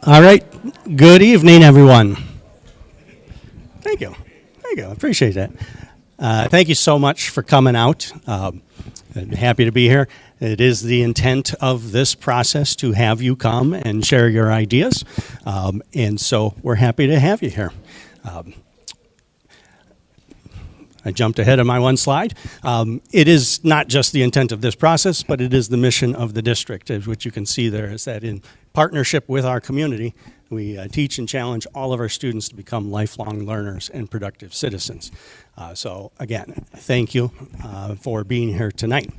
All right. Good evening, everyone. Thank you. Thank you. I appreciate that. Thank you so much for coming out. I'm happy to be here. It is the intent of this process to have you come and share your ideas. And so we're happy to have you here. I jumped ahead of my one slide. It is not just the intent of this process, but it is the mission of the district, which you can see there, is that in partnership with our community, we teach and challenge all of our students to become lifelong learners and productive citizens. So again, thank you for being here tonight.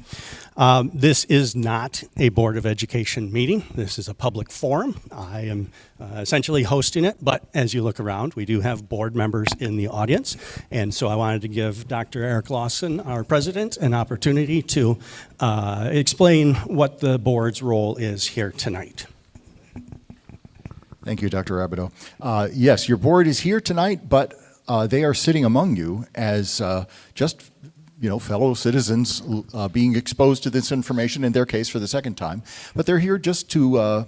This is not a Board of Education meeting. This is a public forum. I am essentially hosting it, but as you look around, we do have board members in the audience. And so I wanted to give Dr. Eric Lawson, our president, an opportunity to explain what the board's role is here tonight. Thank you, Dr. Rabideau. Yes, your board is here tonight, but they are sitting among you as just fellow citizens being exposed to this information, in their case for the second time. But they're here just to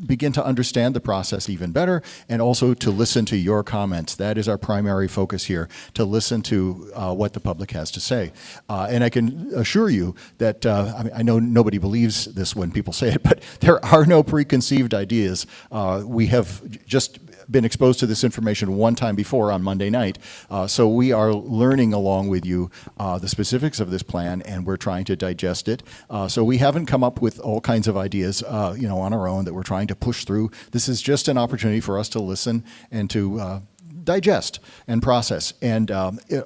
begin to understand the process even better, and also to listen to your comments. That is our primary focus here, to listen to what the public has to say. And I can assure you that, I know nobody believes this when people say it, but there are no preconceived ideas. We have just been exposed to this information one time before on Monday night, so we are learning along with you the specifics of this plan, and we're trying to digest it. So we haven't come up with all kinds of ideas, on our own that we're trying to push through. This is just an opportunity for us to listen and to digest and process. And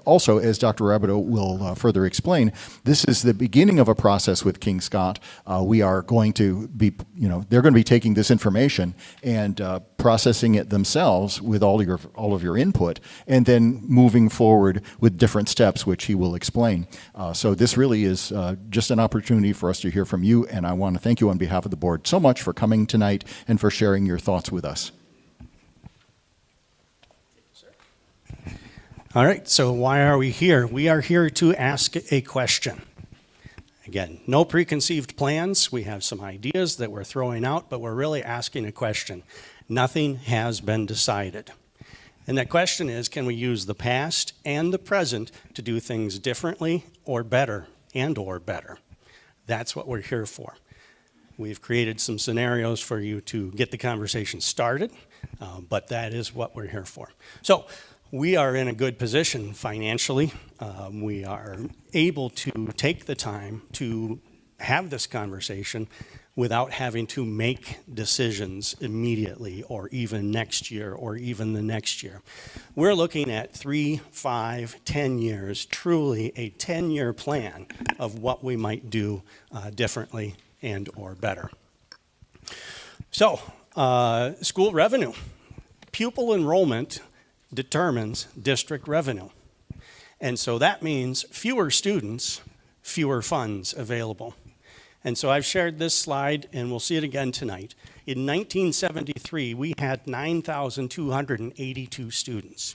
also, as Dr. Rabideau will further explain, this is the beginning of a process with King Scott. We are going to be, they're going to be taking this information and processing it themselves with all of your input, and then moving forward with different steps, which he will explain. So this really is just an opportunity for us to hear from you, and I want to thank you on behalf of the board so much for coming tonight and for sharing your thoughts with us. All right, so why are we here? We are here to ask a question. Again, no preconceived plans. We have some ideas that we're throwing out, but we're really asking a question. Nothing has been decided. And that question is, can we use the past and the present to do things differently or better, and/or better? That's what we're here for. We've created some scenarios for you to get the conversation started, but that is what we're here for. So, we are in a good position financially. We are able to take the time to have this conversation without having to make decisions immediately, or even next year, or even the next year. We're looking at 3, 5, 10 years, truly a 10-year plan of what we might do differently and or better. So, school revenue. Pupil enrollment determines district revenue. And so that means fewer students, fewer funds available. And so I've shared this slide, and we'll see it again tonight. In 1973, we had 9,282 students.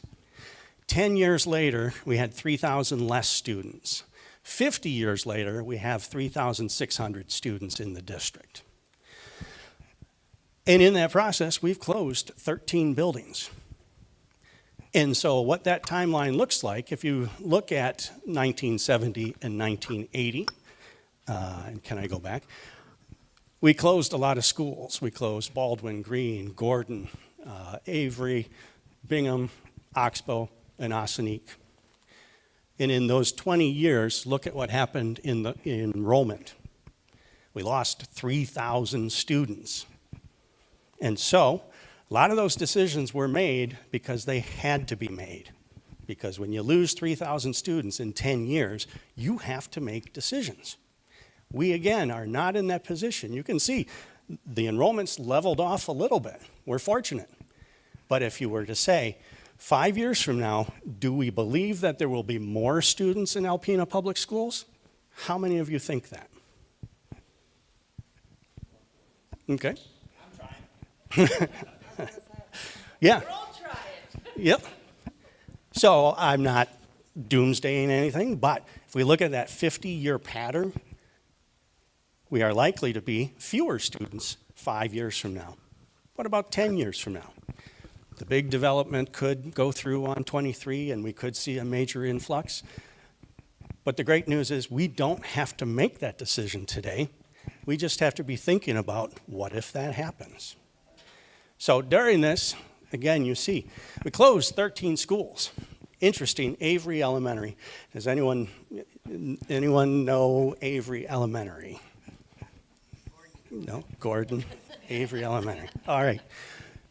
10 years later, we had 3,000 less students. 50 years later, we have 3,600 students in the district. And in that process, we've closed 13 buildings. And so what that timeline looks like, if you look at 1970 and 1980, and can I go back? We closed a lot of schools. We closed Baldwin, Green, Gordon, Avery, Bingham, Oxbow, and Ossining. And in those 20 years, look at what happened in enrollment. We lost 3,000 students. And so, a lot of those decisions were made because they had to be made. Because when you lose 3,000 students in 10 years, you have to make decisions. We, again, are not in that position. You can see the enrollment's leveled off a little bit. We're fortunate. But if you were to say, 5 years from now, do we believe that there will be more students in Alpena Public Schools? How many of you think that? Okay. I'm trying. Yeah. We're all trying. Yep. So I'm not doomsdaying anything, but if we look at that 50-year pattern, we are likely to be fewer students 5 years from now. What about 10 years from now? The big development could go through on 23 and we could see a major influx. But the great news is we don't have to make that decision today. We just have to be thinking about what if that happens. So during this, again, you see, we closed 13 schools. Interesting, Avery Elementary. Does anyone know Avery Elementary? No, Gordon, Avery Elementary. All right.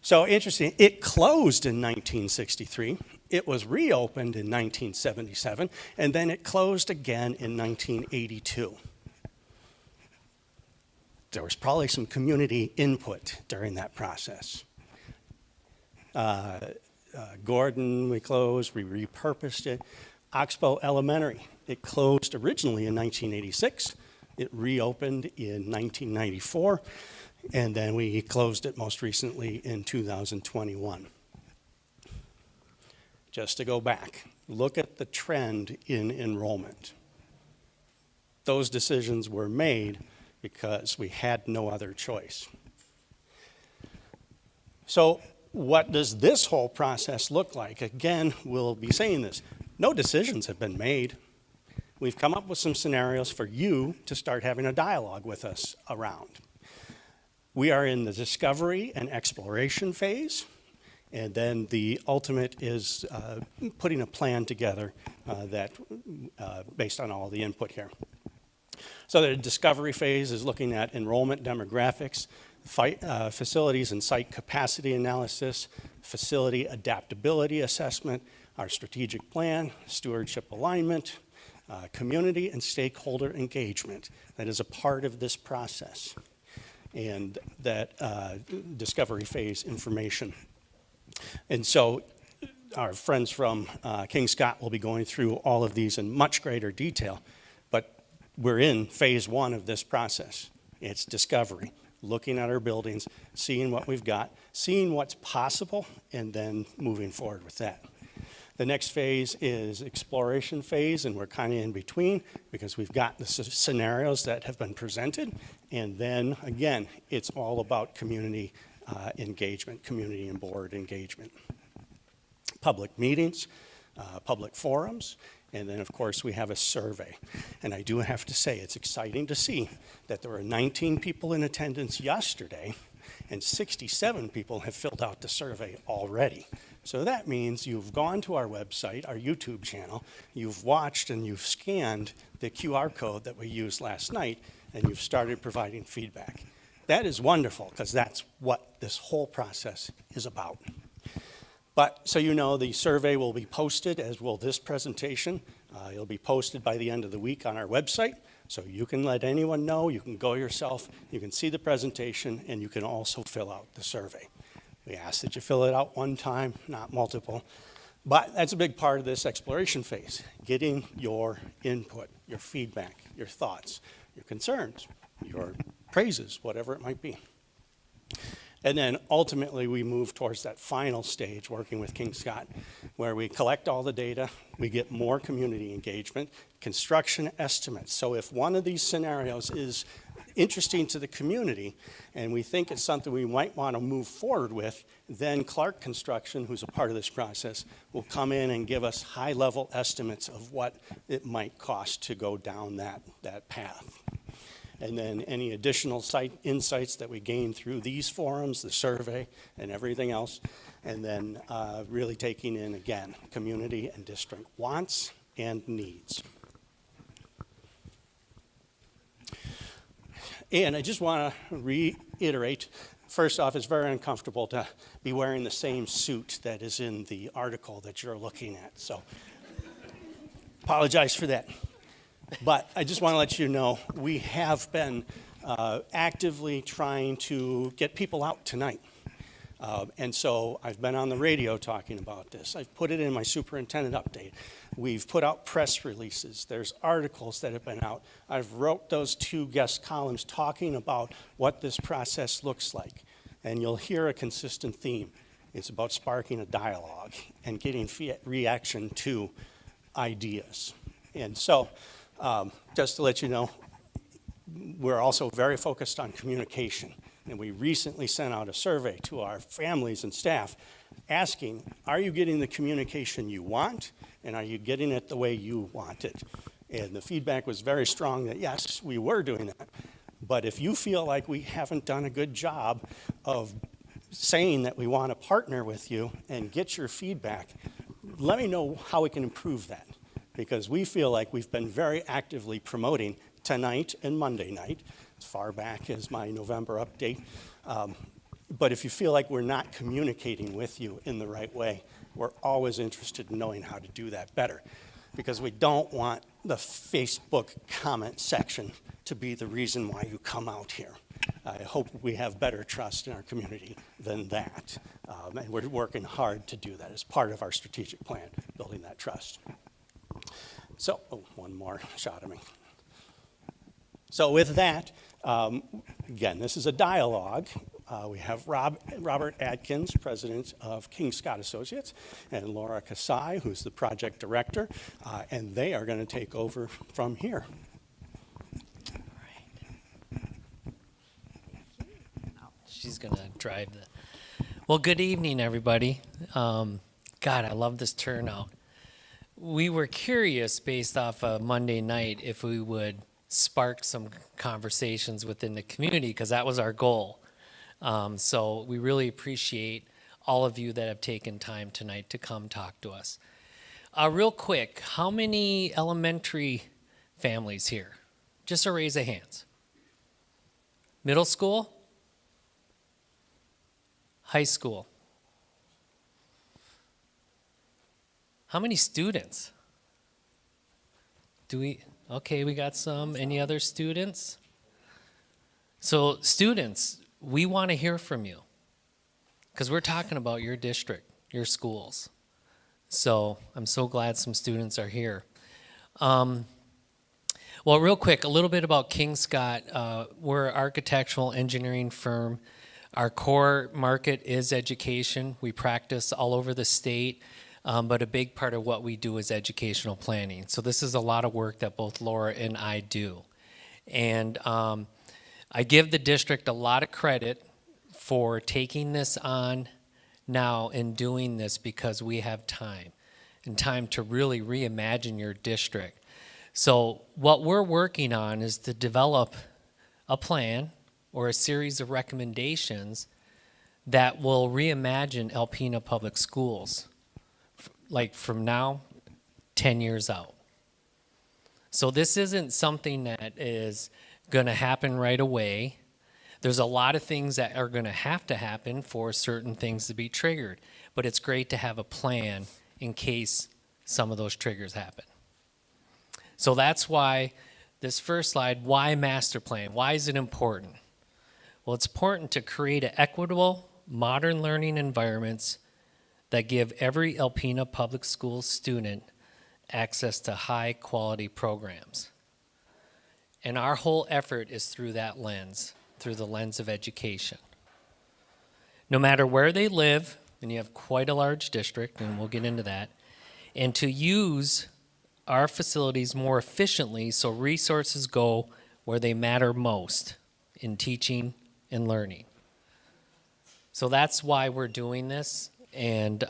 So interesting, it closed in 1963. It was reopened in 1977, and then it closed again in 1982. There was probably some community input during that process. Gordon, we closed, we repurposed it. Oxbow Elementary, it closed originally in 1986. It reopened in 1994, and then we closed it most recently in 2021. Just to go back, look at the trend in enrollment. Those decisions were made because we had no other choice. So what does this whole process look like? Again, we'll be saying this. No decisions have been made. We've come up with some scenarios for you to start having a dialogue with us around. We are in the discovery and exploration phase, and then the ultimate is putting a plan together based on all the input here. So the discovery phase is looking at enrollment demographics, facilities and site capacity analysis, facility adaptability assessment, our strategic plan, stewardship alignment, community and stakeholder engagement. That is a part of this process. And that discovery phase information. And so our friends from King Scott will be going through all of these in much greater detail, but we're in phase one of this process. It's discovery, looking at our buildings, seeing what we've got, seeing what's possible, and then moving forward with that. The next phase is exploration phase, and we're kind of in between because we've got the scenarios that have been presented, and then again, it's all about community engagement, community and board engagement. Public meetings, public forums, and then of course we have a survey. And I do have to say, it's exciting to see that there were 19 people in attendance yesterday, and 67 people have filled out the survey already. So that means you've gone to our website, our YouTube channel, you've watched and you've scanned the QR code that we used last night, and you've started providing feedback. That is wonderful, because that's what this whole process is about. But so you know, the survey will be posted, as will this presentation. It'll be posted by the end of the week on our website, so you can let anyone know, you can go yourself, you can see the presentation, and you can also fill out the survey. We ask that you fill it out one time, not multiple. But that's a big part of this exploration phase, getting your input, your feedback, your thoughts, your concerns, your praises, whatever it might be. And then ultimately we move towards that final stage, working with King Scott, where we collect all the data, we get more community engagement, construction estimates. So if one of these scenarios is interesting to the community and we think it's something we might want to move forward with, then Clark Construction, who's a part of this process, will come in and give us high-level estimates of what it might cost to go down that path. And then any additional site insights that we gain through these forums, the survey, and everything else. And then really taking in, again, community and district wants and needs. And I just want to reiterate, first off, it's very uncomfortable to be wearing the same suit that is in the article that you're looking at. So apologize for that. But I just want to let you know, we have been actively trying to get people out tonight. And so I've been on the radio talking about this. I've put it in my superintendent update. We've put out press releases. There's articles that have been out. I've wrote those 2 guest columns talking about what this process looks like. And you'll hear a consistent theme. It's about sparking a dialogue and getting reaction to ideas. And so, just to let you know, we're also very focused on communication. And we recently sent out a survey to our families and staff asking, are you getting the communication you want? And are you getting it the way you want it? And the feedback was very strong that yes, we were doing that. But if you feel like we haven't done a good job of saying that we want to partner with you and get your feedback, let me know how we can improve that. Because we feel like we've been very actively promoting tonight and Monday night, as far back as my November update. But if you feel like we're not communicating with you in the right way, we're always interested in knowing how to do that better. Because we don't want the Facebook comment section to be the reason why you come out here. I hope we have better trust in our community than that. And we're working hard to do that as part of our strategic plan, building that trust. So, one more shot of me. So with that, again, this is a dialogue. We have Robert Adkins, president of King Scott Associates, and Laura Kasai, who's the project director, and they are going to take over from here. She's going to drive the... Well, good evening, everybody. God, I love this turnout. We were curious, based off of Monday night, if we would spark some conversations within the community, because that was our goal. So we really appreciate all of you that have taken time tonight to come talk to us. Real quick, how many elementary families here? Just a raise of hands. Middle school? High school? How many students? Okay, we got some. Any other students? So students, we want to hear from you because we're talking about your district, your schools. So I'm so glad some students are here. Well, real quick, a little bit about King Scott. We're an architectural engineering firm. Our core market is education. We practice all over the state. But a big part of what we do is educational planning. So this is a lot of work that both Laura and I do. And I give the district a lot of credit for taking this on now and doing this because we have time and time to really reimagine your district. So what we're working on is to develop a plan or a series of recommendations that will reimagine Alpena Public Schools, like from now, 10 years out. So this isn't something that is going to happen right away. There's a lot of things that are going to happen for certain things to be triggered, but it's great to have a plan in case some of those triggers happen. So that's why this first slide, why master plan? Why is it important? Well, it's important to create an equitable, modern learning environments that give every Alpena Public Schools student access to high quality programs. And our whole effort is through that lens, through the lens of education. No matter where they live, and you have quite a large district, and we'll get into that, and to use our facilities more efficiently so resources go where they matter most in teaching and learning. So that's why we're doing this. And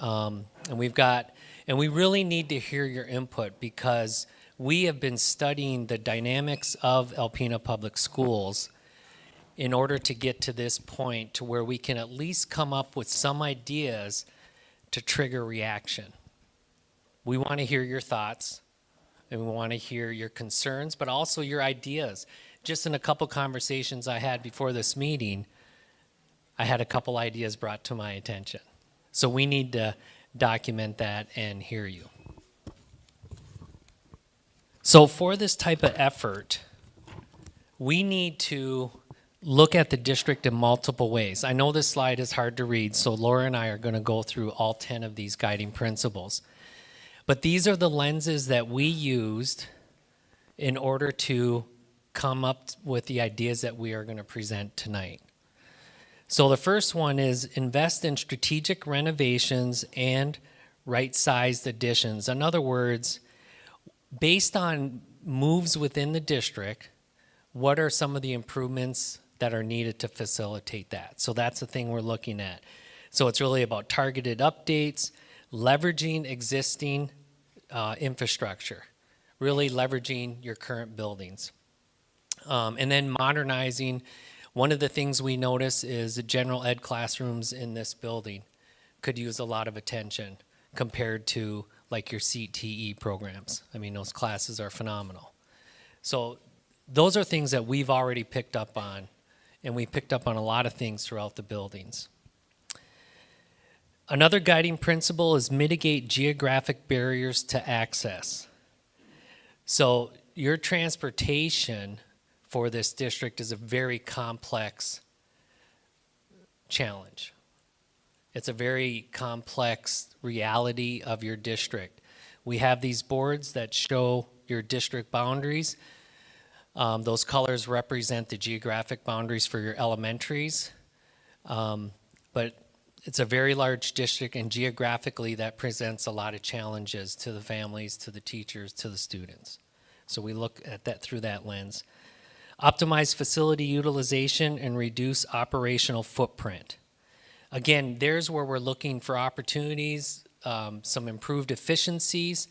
we really need to hear your input because we have been studying the dynamics of Alpena Public Schools in order to get to this point to where we can at least come up with some ideas to trigger reaction. We want to hear your thoughts and we want to hear your concerns, but also your ideas. Just in a couple conversations I had before this meeting, I had a couple ideas brought to my attention. So we need to document that and hear you. So for this type of effort, we need to look at the district in multiple ways. I know this slide is hard to read, so Laura and I are going to go through all 10 of these guiding principles. But these are the lenses that we used in order to come up with the ideas that we are going to present tonight. So the first one is invest in strategic renovations and right-sized additions. In other words, based on moves within the district, what are some of the improvements that are needed to facilitate that. So that's the thing we're looking at. So it's really about targeted updates, leveraging existing infrastructure, really leveraging your current buildings. And then modernizing. One of the things we notice is the general ed classrooms in this building could use a lot of attention compared to like your CTE programs. I mean, those classes are phenomenal. So those are things that we've already picked up on, and we picked up on a lot of things throughout the buildings. Another guiding principle is mitigate geographic barriers to access. So your transportation for this district is a very complex challenge. It's a very complex reality of your district. We have these boards that show your district boundaries. Those colors represent the geographic boundaries for your elementaries. But it's a very large district, and geographically that presents a lot of challenges to the families, to the teachers, to the students. So we look at that through that lens. Optimize facility utilization and reduce operational footprint. Again, there's where we're looking for opportunities, some improved efficiencies.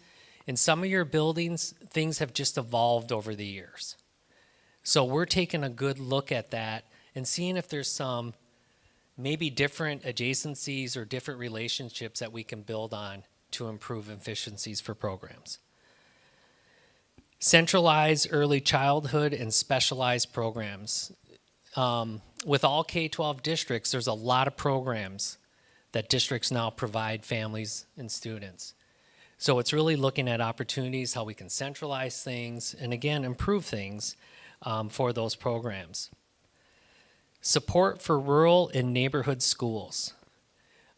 In some of your buildings, things have just evolved over the years. So we're taking a good look at that and seeing if there's some maybe different adjacencies or different relationships that we can build on to improve efficiencies for programs. Centralize early childhood and specialized programs. With all K-12 districts, there's a lot of programs that districts now provide families and students. So it's really looking at opportunities, how we can centralize things, and again, improve things for those programs. Support for rural and neighborhood schools.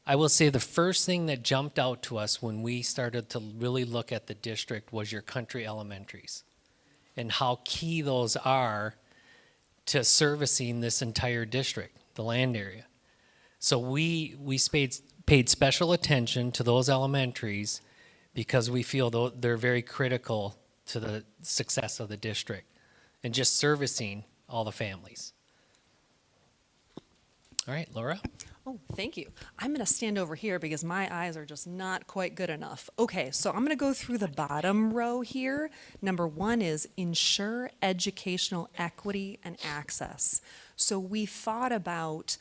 I will say the first thing that jumped out to us when we started to really look at the district was your country elementaries and how key those are to servicing this entire district, the land area. So we paid special attention to those elementaries because we feel they're very critical to the success of the district and just servicing all the families. All right, Laura? Oh, thank you. I'm going to stand over here because my eyes are just not quite good enough. Okay, so I'm going to go through the bottom row here. Number one is ensure educational equity and access. So we thought about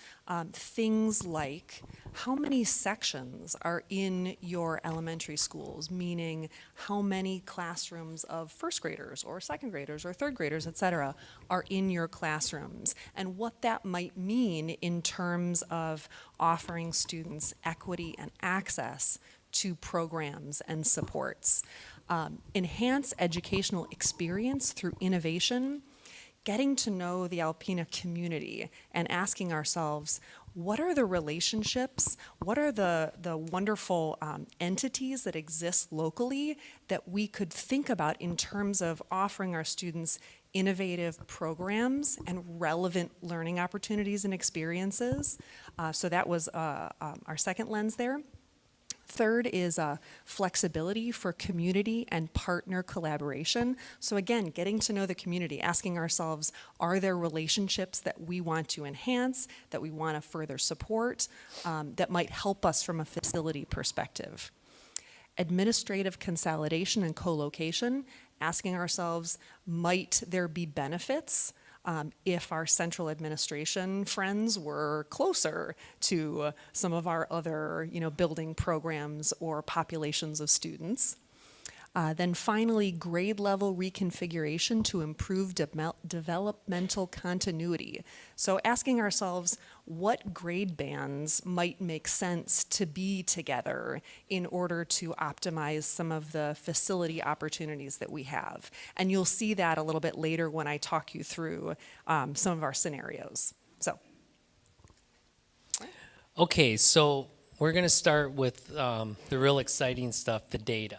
things like how many sections are in your elementary schools, meaning how many classrooms of first graders or second graders or third graders, et cetera, are in your classrooms, and what that might mean in terms of offering students equity and access to programs and supports. Enhance educational experience through innovation, getting to know the Alpena community and asking ourselves, what are the relationships, what are the wonderful entities that exist locally that we could think about in terms of offering our students innovative programs and relevant learning opportunities and experiences. So that was our second lens there. Third is flexibility for community and partner collaboration. So again, getting to know the community, asking ourselves, are there relationships that we want to enhance, that we want to further support, that might help us from a facility perspective? Administrative consolidation and co-location, asking ourselves, might there be benefits if our central administration friends were closer to some of our other, building programs or populations of students. Then finally, grade level reconfiguration to improve developmental continuity. So asking ourselves what grade bands might make sense to be together in order to optimize some of the facility opportunities that we have. And you'll see that a little bit later when I talk you through some of our scenarios. So. Okay, so we're going to start with the real exciting stuff, the data.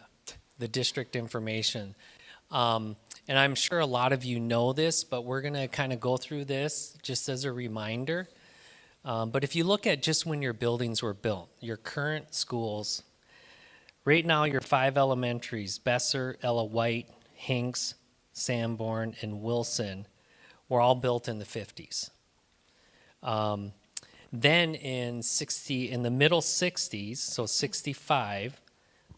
The district information. And I'm sure a lot of you know this, but we're going to kind of go through this just as a reminder. But if you look at just when your buildings were built, your current schools, right now your 5 elementaries, Besser, Ella White, Hinks, Sanborn, and Wilson, were all built in the 50s. Then in the middle 60s, so 65,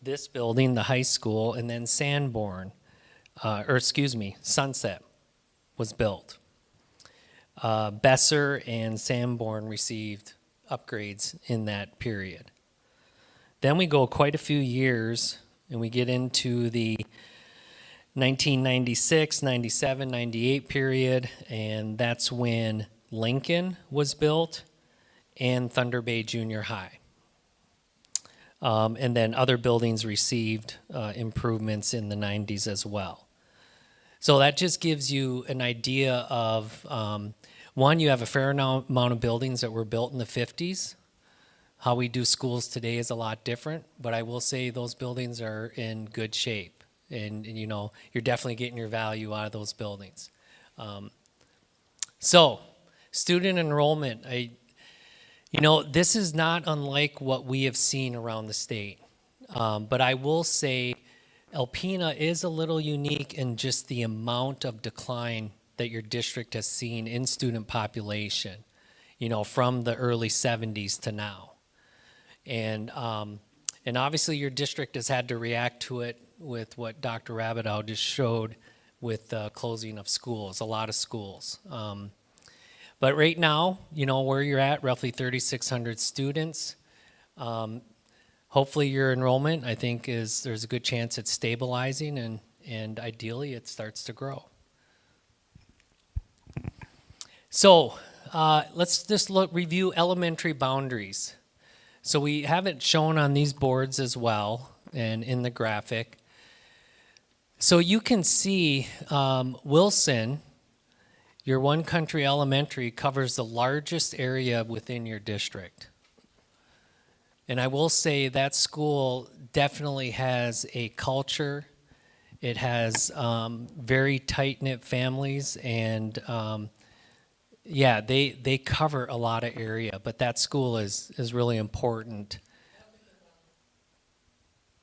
this building, the high school, and then Sunset was built. Besser and Sanborn received upgrades in that period. Then we go quite a few years and we get into the 1996, 97, 98 period, and that's when Lincoln was built and Thunder Bay Junior High. And then other buildings received improvements in the 90s as well. So that just gives you an idea of, one, you have a fair amount of buildings that were built in the 50s. How we do schools today is a lot different, but I will say those buildings are in good shape. And you know, you're definitely getting your value out of those buildings. So, student enrollment, this is not unlike what we have seen around the state. But I will say Alpena is a little unique in just the amount of decline that your district has seen in student population, from the early 70s to now. And obviously your district has had to react to it with what Dr. Rabidow just showed with the closing of schools, a lot of schools. But right now, where you're at, roughly 3,600 students. Hopefully your enrollment, I think, there's a good chance it's stabilizing and ideally it starts to grow. So let's just review elementary boundaries. So we have it shown on these boards as well and in the graphic. So you can see Wilson, your One Country Elementary, covers the largest area within your district. And I will say that school definitely has a culture. It has very tight-knit families, and they cover a lot of area, but that school is really important.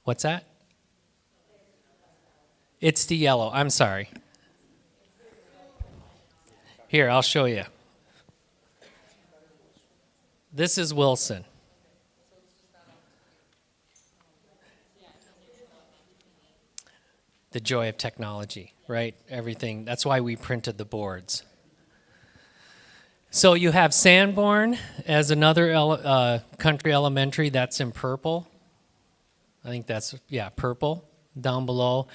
What's that? It's the yellow. I'm sorry. Here, I'll show you. This is Wilson. The joy of technology, right? Everything. That's why we printed the boards. So you have Sanborn as another country elementary. That's in purple. I think that's, purple down below.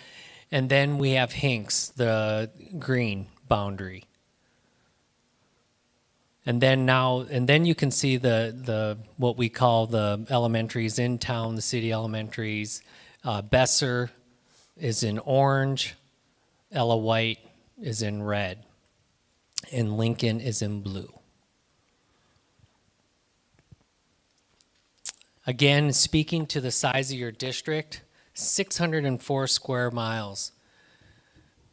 And then we have Hinks, the green boundary. And then you can see the what we call the elementaries in town, the city elementaries. Besser is in orange, Ella White is in red, and Lincoln is in blue. Again, speaking to the size of your district, 604 square miles.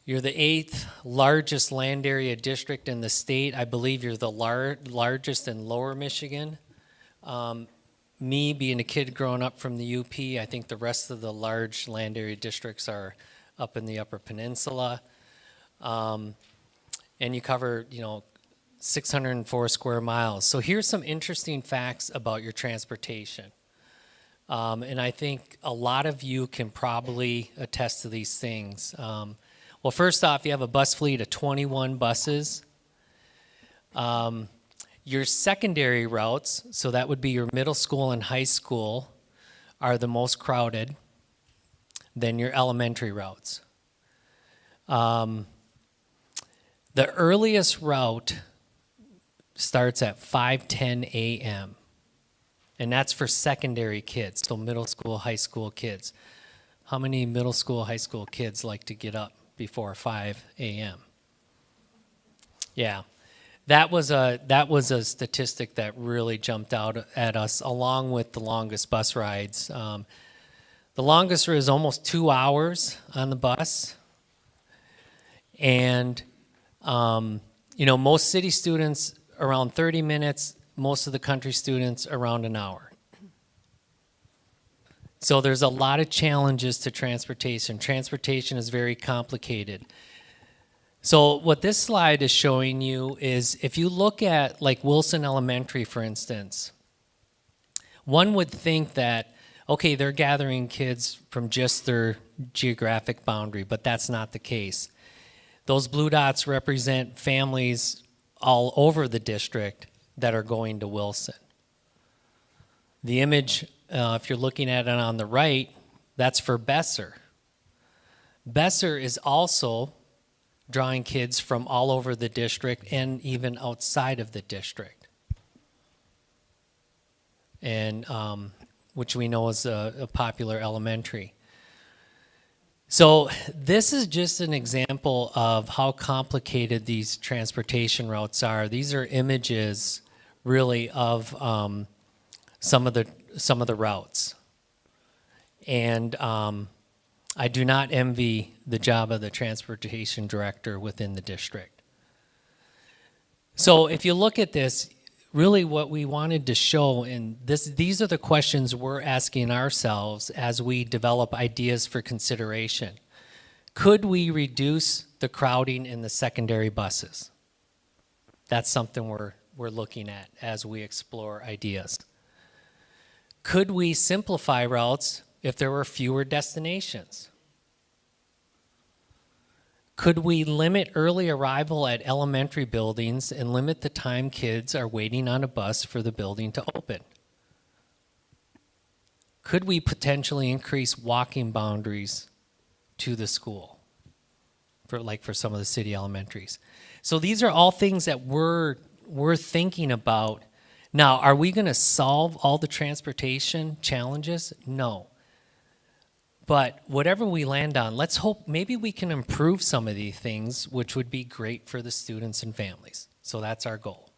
You're the 8th largest land area district in the state. I believe you're the largest in Lower Michigan. Me, being a kid growing up from the UP, I think the rest of the large land area districts are up in the Upper Peninsula. And you cover, 604 square miles. So here's some interesting facts about your transportation. And I think a lot of you can probably attest to these things. Well, first off, you have a bus fleet of 21 buses. Your secondary routes, so that would be your middle school and high school, are the most crowded than your elementary routes. The earliest route starts at 5:10 a.m. And that's for secondary kids, so middle school, high school kids. How many middle school, high school kids like to get up before 5 a.m.? Yeah, that was a statistic that really jumped out at us, along with the longest bus rides. The longest is almost 2 hours on the bus, and most city students around 30 minutes. Most of the country students around an hour. So there's a lot of challenges to transportation. Transportation is very complicated. So what this slide is showing you is if you look at like Wilson Elementary, for instance, one would think that, okay, they're gathering kids from just their geographic boundary, but that's not the case. Those blue dots represent families all over the district that are going to Wilson. The image, if you're looking at it on the right, that's for Besser. Besser is also drawing kids from all over the district and even outside of the district, and which we know is a popular elementary. So this is just an example of how complicated these transportation routes are. These are images, really, of some of the routes, and I do not envy the job of the transportation director within the district. So if you look at this, really what we wanted to show, and these are the questions we're asking ourselves as we develop ideas for consideration. Could we reduce the crowding in the secondary buses? That's something we're looking at as we explore ideas. Could we simplify routes if there were fewer destinations? Could we limit early arrival at elementary buildings and limit the time kids are waiting on a bus for the building to open? Could we potentially increase walking boundaries to the school for some of the city elementaries? So these are all things that we're thinking about. Now, are we going to solve all the transportation challenges? No. But whatever we land on, let's hope maybe we can improve some of these things, which would be great for the students and families. So that's our goal.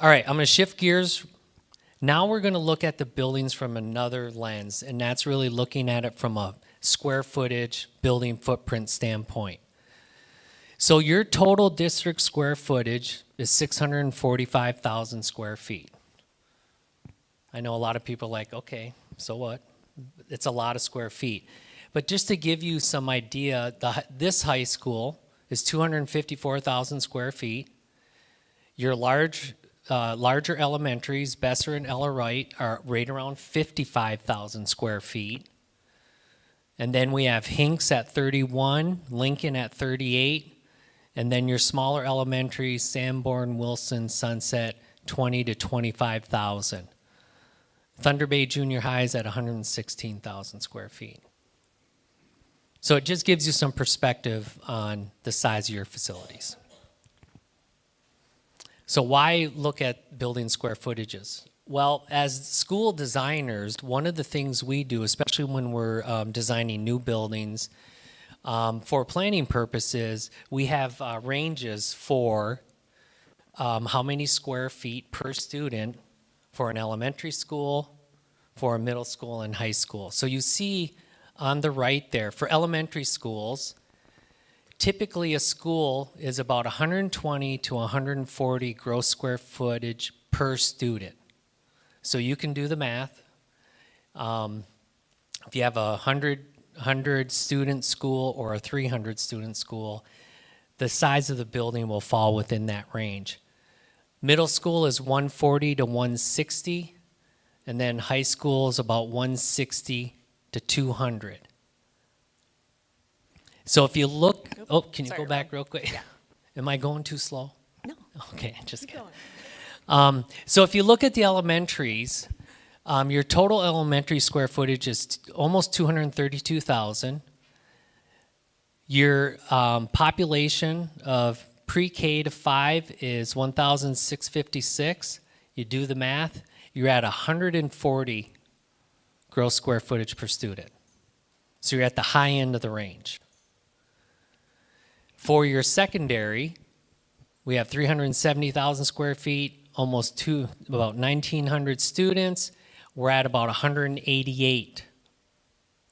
All right, I'm going to shift gears. Now we're going to look at the buildings from another lens, and that's really looking at it from a square footage, building footprint standpoint. So your total district square footage is 645,000 square feet. I know a lot of people are like, okay, so what? It's a lot of square feet. But just to give you some idea, this high school is 254,000 square feet. Your larger elementaries, Besser and Ella Wright, are right around 55,000 square feet. And then we have Hinks at 31, Lincoln at 38, and then your smaller elementaries, Sanborn, Wilson, Sunset, 20 to 25,000. Thunder Bay Junior High is at 116,000 square feet. So it just gives you some perspective on the size of your facilities. So why look at building square footages? Well, as school designers, one of the things we do, especially when we're designing new buildings, for planning purposes, we have ranges for how many square feet per student for an elementary school, for a middle school, and high school. So you see on the right there, for elementary schools, typically a school is about 120 to 140 gross square footage per student. So you can do the math. If you have a 100 student school or a 300 student school, the size of the building will fall within that range. Middle school is 140 to 160, and then high school is about 160 to 200. So if you look, oh, can you Sorry, go back Rob. real quick? Yeah. Am I going too slow? No. Okay, just Keep kidding. going. So if you look at the elementaries, your total elementary square footage is almost 232,000. Your population of pre-K to 5 is 1,656. You do the math, you're at 140 gross square footage per student. So you're at the high end of the range. For your secondary, we have 370,000 square feet, about 1,900 students. We're at about 188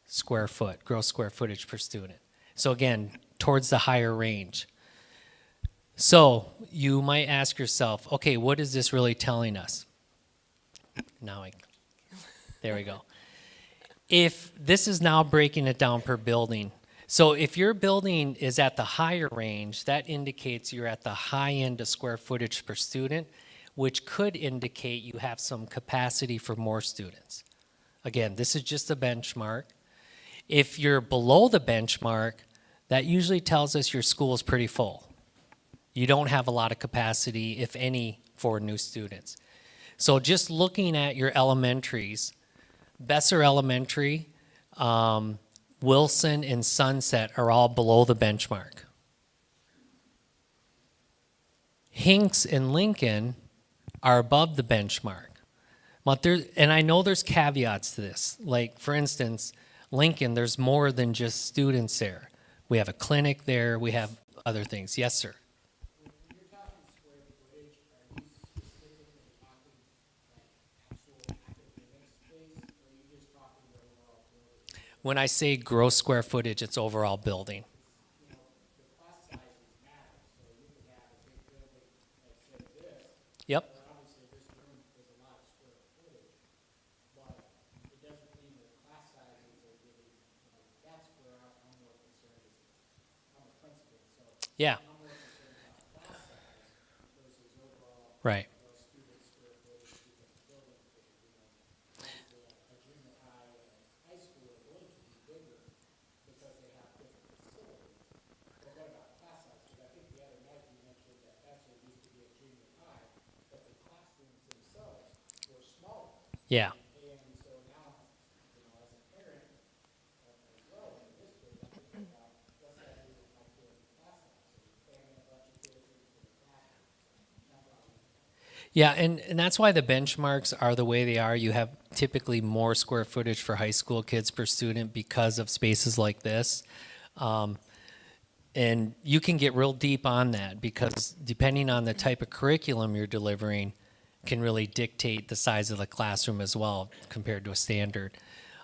square foot, gross square footage per student. So again, towards the higher range. So you might ask yourself, okay, what is this really telling us? There we go. If this is now breaking it down per building, So if your building is at the higher range, that indicates you're at the high end of square footage per student, which could indicate you have some capacity for more students. Again, this is just a benchmark. If you're below the benchmark, that usually tells us your school is pretty full. You don't have a lot of capacity, if any, for new students. So just looking at your elementaries, Besser Elementary, Wilson, and Sunset are all below the benchmark. Hinks and Lincoln are above the benchmark. But and I know there's caveats to this. Like, for instance, Lincoln, there's more than just students there. We have a clinic there. We have other things. Yes, sir. When you're talking square footage, are you specifically talking like actual academic space, or are you just talking the overall building? When I say gross square footage, it's overall building. You know, the class sizes matter, so you could have a big building like say this, Yep. where obviously this room is a lot of square footage, but it doesn't mean that class sizes are getting, you know, that's where I'm more concerned is, I'm a principal, so Yeah. I'm more concerned about class size versus overall, Right. you know, student square footage because the building is big, you know. Obviously, a junior high and a high school are going to be bigger because they have different facilities. But what about class size? Because I think the other night you mentioned that Besser used to be a junior high, but the classrooms themselves were smaller. Yeah. And so now, you know, as a parent as well in the district, I'm thinking about what's that do with my kid's class size? So you're cramming a bunch of kids into the classroom. So that's what I'm Yeah, and that's why the benchmarks are the way they are. You have typically more square footage for high school kids per student because of spaces like this. And you can get real deep on that because depending on the type of curriculum you're delivering can really dictate the size of the classroom as well compared to a standard.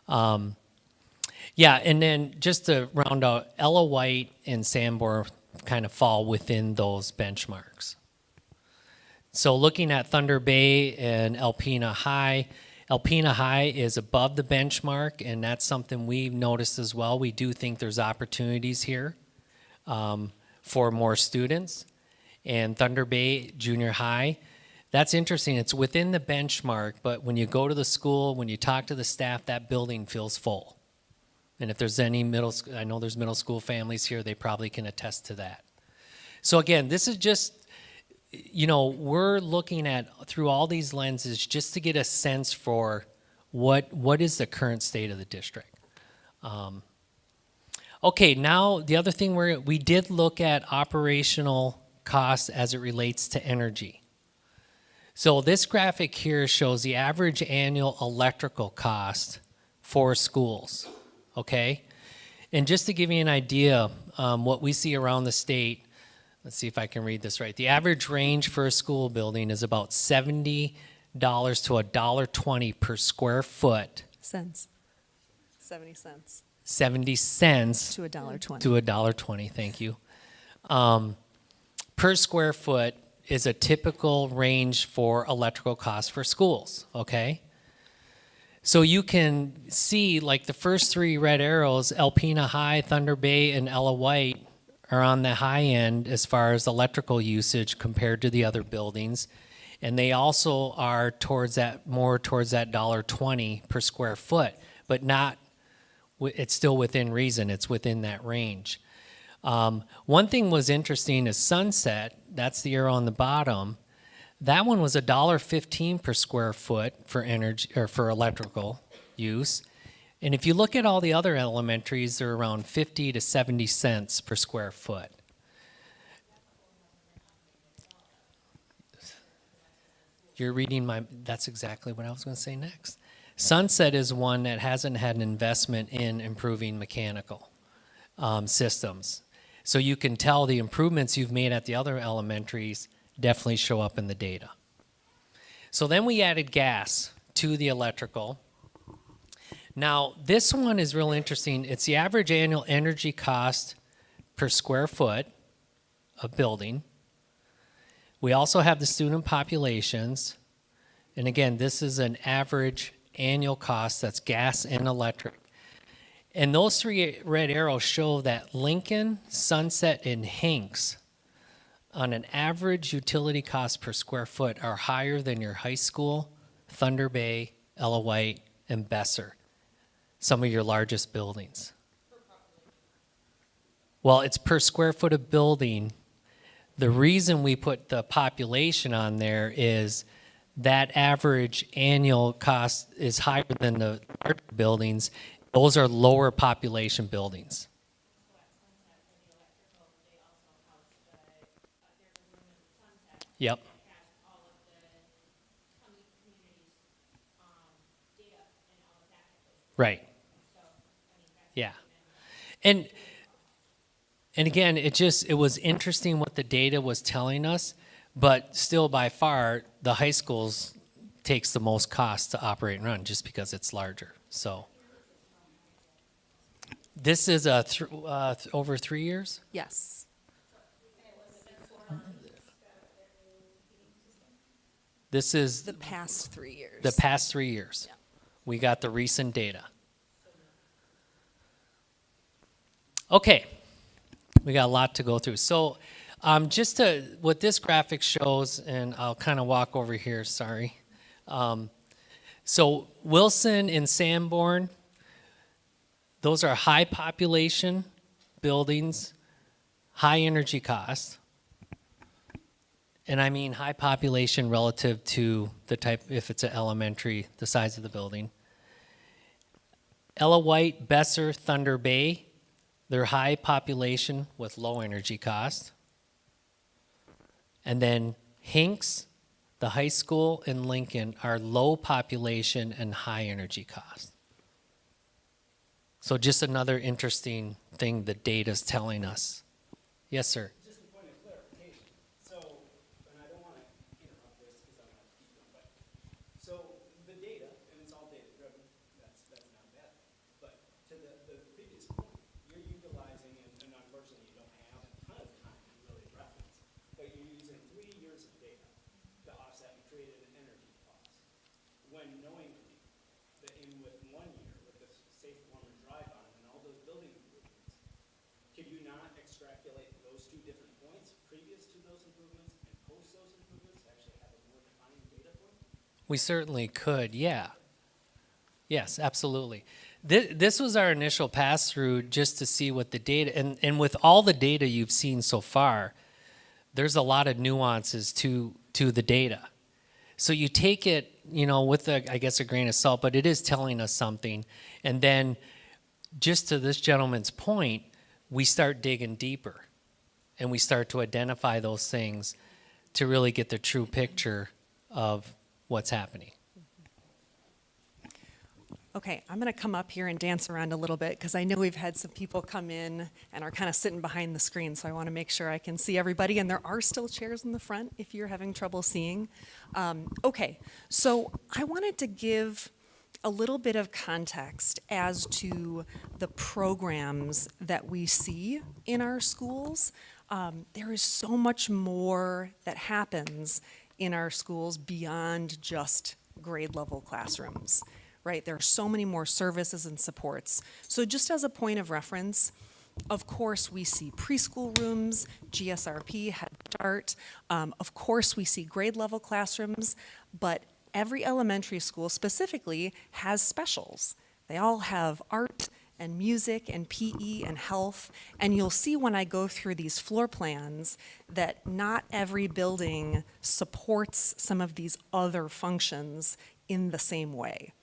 Yeah, and then just to round out, Ella White and Sanborn kind of fall within those benchmarks. So looking at Thunder Bay and Alpena High is above the benchmark, and that's something we've noticed as well. We do think there's opportunities here for more students. And Thunder Bay Junior High, that's interesting. It's within the benchmark, but when you go to the school, when you talk to the staff, that building feels full. And if there's any I know there's middle school families here, they probably can attest to that. So again, this is just, you know, we're looking at through all these lenses just to get a sense for what is the current state of the district. Okay, now the other thing we did look at operational costs as it relates to energy. So this graphic here shows the average annual electrical cost for schools, okay? And just to give you an idea, what we see around the state, let's see if I can read this right. The average range for a school building is about $70 to $1.20 per square foot. Cents. 70 cents 70 cents to $1.20. to $1.20, thank you. Per square foot is a typical range for electrical costs for schools, okay? So you can see, like the first three red arrows, Alpena High, Thunder Bay, and Ella White are on the high end as far as electrical usage compared to the other buildings. And they also are more towards that $1.20 per square foot, but not, it's still within reason, it's within that range. One thing was interesting is Sunset, that's the arrow on the bottom, that one was $1.15 per square foot for energy or for electrical use. And if you look at all the other elementaries, they're around 50 to 70 cents per square foot. You're reading that's exactly what I was going to say next. Sunset is one that hasn't had an investment in improving mechanical systems. So you can tell the improvements you've made at the other elementaries definitely show up in the data. So then we added gas to the electrical. Now, this one is real interesting. It's the average annual energy cost per square foot of building. We also have the student populations. And again, this is an average annual cost, that's gas and electric. And those three red arrows show that Lincoln, Sunset, and Hinks, on an average utility cost per square foot, are higher than your high school, Thunder Bay, Ella White, and Besser, some of your largest buildings. Well, it's per square foot of building. The reason we put the population on there is that average annual cost is higher than the larger buildings. Those are lower population buildings. Yep. Right. Yeah. And again, it was interesting what the data was telling us, but still by far the high schools takes the most cost to operate and run just because it's larger. So this is over 3 years. Yes. This is The past 3 years. the past 3 years. Yeah. We got the recent data. Okay, we got a lot to go through. So just to, what this graphic shows, and I'll kind of walk over here, sorry. So Wilson and Sanborn, those are high population buildings, high energy cost. And I mean high population relative to the type, if it's an elementary, the size of the building. Ella White, Besser, Thunder Bay, they're high population with low energy cost. And then Hinks, the high school, and Lincoln are low population and high energy cost. So just another interesting thing the data's telling us. Yes, sir. Just a point of clarification. So, and I don't want to interrupt this because I want to keep going, but, so the data, and it's all data driven, that's not a bad thing. But to the previous point, you're utilizing, and unfortunately you don't have a ton of time to really reference, but you're using 3 years of data to offset and create an energy cost. When knowing that in with 1 year, with this safe, warm, and dry bond and all those building improvements, could you not extrapolate those 2 different points previous to those improvements and post those improvements to actually have a more defined data point? We certainly could, yeah. Yes, absolutely. This was our initial pass through just to see what the data, and with all the data you've seen so far, there's a lot of nuances to the data. So you take it, with I guess a grain of salt, but it is telling us something. And then just to this gentleman's point, we start digging deeper and we start to identify those things to really get the true picture of what's happening. Okay, I'm going to come up here and dance around a little bit because I know we've had some people come in and are kind of sitting behind the screen, so I want to make sure I can see everybody. And there are still chairs in the front if you're having trouble seeing. Okay, so I wanted to give a little bit of context as to the programs that we see in our schools. There is so much more that happens in our schools beyond just grade level classrooms. Right, there are so many more services and supports. So just as a point of reference, of course we see preschool rooms, GSRP, Head Start. Of course we see grade level classrooms, but every elementary school specifically has specials. They all have art and music and PE and health, and you'll see when I go through these floor plans that not every building supports some of these other functions in the same way.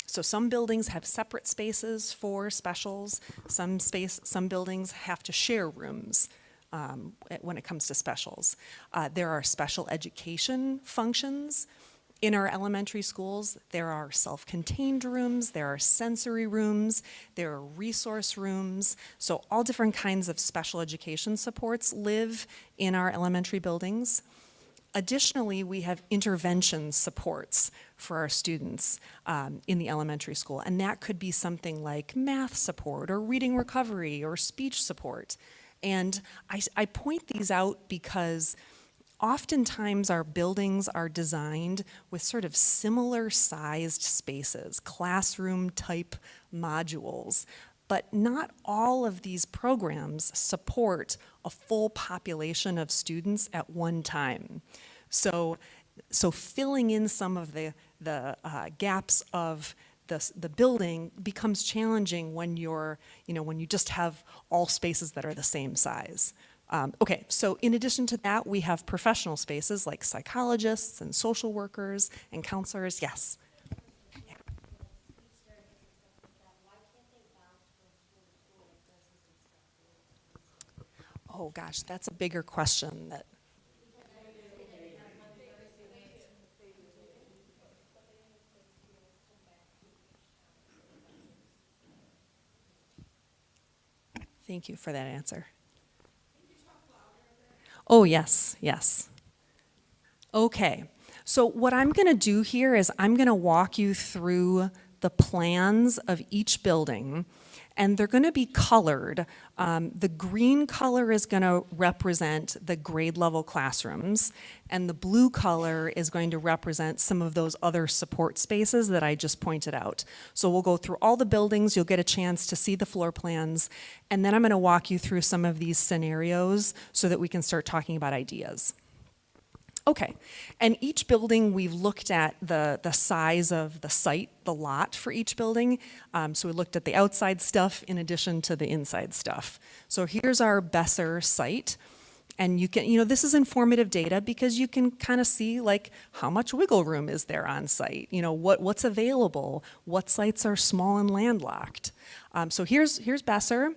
So some buildings have separate spaces for specials. Some buildings have to share rooms when it comes to specials. There are special education functions in our elementary schools. There are self-contained rooms, there are sensory rooms, there are resource rooms. So all different kinds of special education supports live in our elementary buildings. Additionally, we have intervention supports for our students in the elementary school, and that could be something like math support or reading recovery or speech support. And I point these out because oftentimes our buildings are designed with sort of similar sized spaces, classroom type modules. but not all of these programs support a full population of students at one time. So filling in some of the gaps of the building becomes challenging when when you just have all spaces that are the same size. Okay, so in addition to that, we have professional spaces like psychologists and social workers and counselors. Yes. Oh gosh, that's a bigger question that. Thank you for that answer. Oh, yes, yes. Okay, so what I'm going to do here is I'm going to walk you through the plans of each building, and they're going to be colored. The green color is going to represent the grade level classrooms, and the blue color is going to represent some of those other support spaces that I just pointed out. So we'll go through all the buildings, you'll get a chance to see the floor plans, and then I'm going to walk you through some of these scenarios so that we can start talking about ideas. Okay, and each building we've looked at the size of the site, the lot for each building. So we looked at the outside stuff in addition to the inside stuff. So here's our Besser site. And you can, this is informative data because you can kind of see like how much wiggle room is there on site, what's available, what sites are small and landlocked. So here's Besser.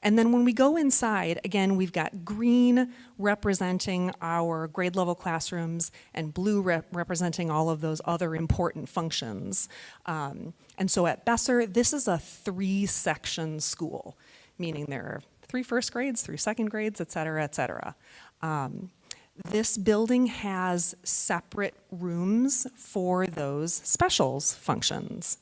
And then when we go inside, again, we've got green representing our grade level classrooms and blue representing all of those other important functions. And so at Besser, this is a 3-section school, meaning there are 3 first grades, 3 second grades, et cetera, et cetera. This building has separate rooms for those specials functions.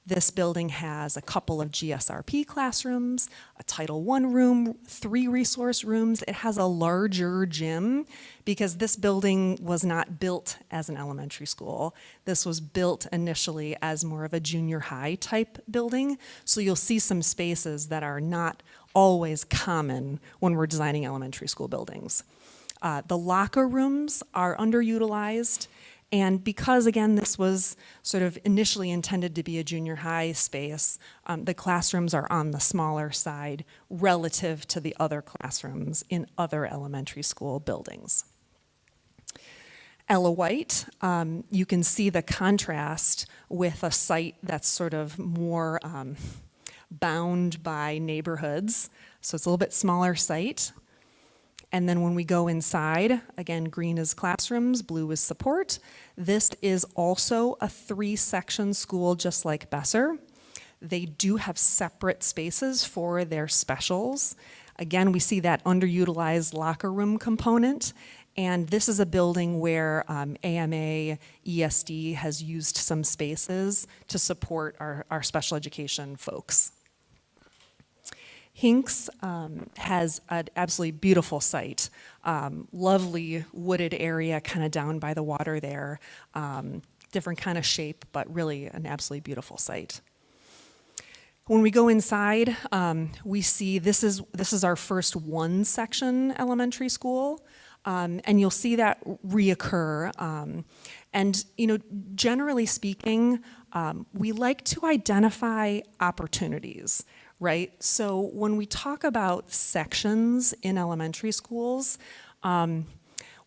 This building has a couple of GSRP classrooms, a Title I room, 3 resource rooms. It has a larger gym because this building was not built as an elementary school. This was built initially as more of a junior high type building. So you'll see some spaces that are not always common when we're designing elementary school buildings. The locker rooms are underutilized. And because, again, this was sort of initially intended to be a junior high space, the classrooms are on the smaller side relative to the other classrooms in other elementary school buildings. Ella White, you can see the contrast with a site that's sort of more bound by neighborhoods. So it's a little bit smaller site. And then when we go inside, again, green is classrooms, blue is support. This is also a 3-section school, just like Besser. They do have separate spaces for their specials. Again, we see that underutilized locker room component. And this is a building where AMA, ESD has used some spaces to support our special education folks. Hinks has an absolutely beautiful site, lovely wooded area kind of down by the water there, different kind of shape, but really an absolutely beautiful site. When we go inside, we see this is our first 1-section elementary school, and you'll see that reoccur. And generally speaking, we like to identify opportunities. Right? So when we talk about sections in elementary schools,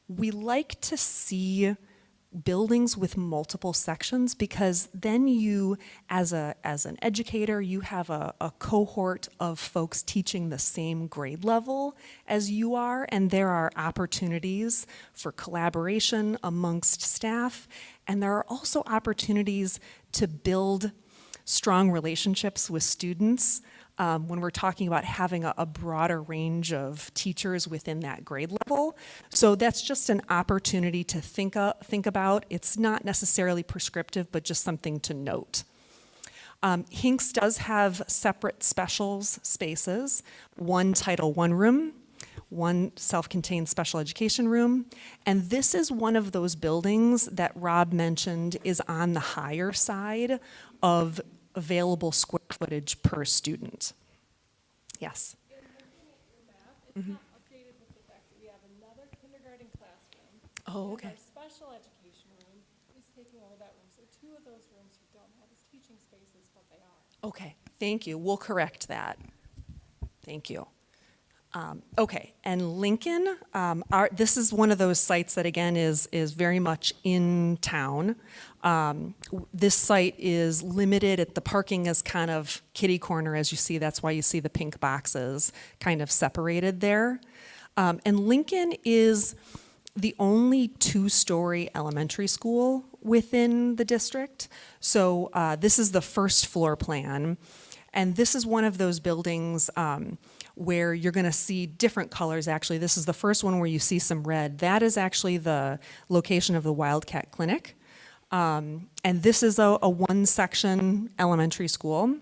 we like to see buildings with multiple sections because then you, as an educator, you have a cohort of folks teaching the same grade level as you are, and there are opportunities for collaboration amongst staff, and there are also opportunities to build strong relationships with students. When we're talking about having a broader range of teachers within that grade level. So that's just an opportunity to think about. It's not necessarily prescriptive, but just something to note. Hinks does have separate specials spaces, 1 Title I room, 1 self-contained special education room, and this is one of those buildings that Rob mentioned is on the higher side of available square footage per student. Yes. In looking at your map, it's not updated with the fact that we have another kindergarten classroom. Oh, and okay. our special education room is taking over that room. So two of those rooms you don't have as teaching spaces, but they are. Okay, thank you. We'll correct that. Thank you. Okay, and Lincoln, this is one of those sites that again is very much in town. This site is limited. The parking is kind of kitty corner, as you see. That's why you see the pink boxes kind of separated there. And Lincoln is the only two-story elementary school within the district. So this is the first floor plan. And this is one of those buildings where you're going to see different colors. Actually, this is the first one where you see some red. That is actually the location of the Wildcat Clinic. And this is a one-section elementary school.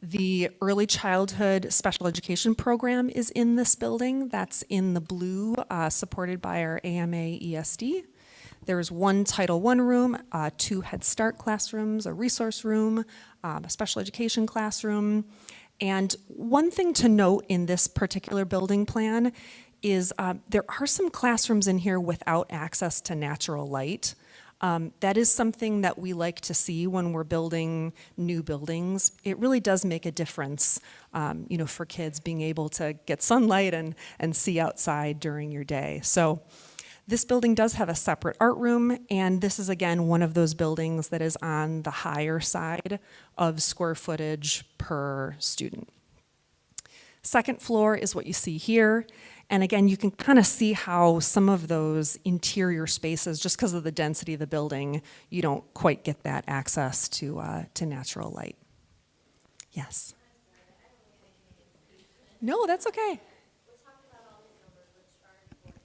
The early childhood special education program is in this building. That's in the blue, supported by our AMA ESD. There's one Title I room, 2 Head Start classrooms, a resource room, a special education classroom. And one thing to note in this particular building plan is there are some classrooms in here without access to natural light. That is something that we like to see when we're building new buildings. It really does make a difference, for kids being able to get sunlight and see outside during your day. So this building does have a separate art room, and this is again one of those buildings that is on the higher side of square footage per student. Second floor is what you see here. And again, you can kind of see how some of those interior spaces, just because of the density of the building, you don't quite get that access to natural light. Yes? No, that's okay. We're talking about all these numbers, which are important,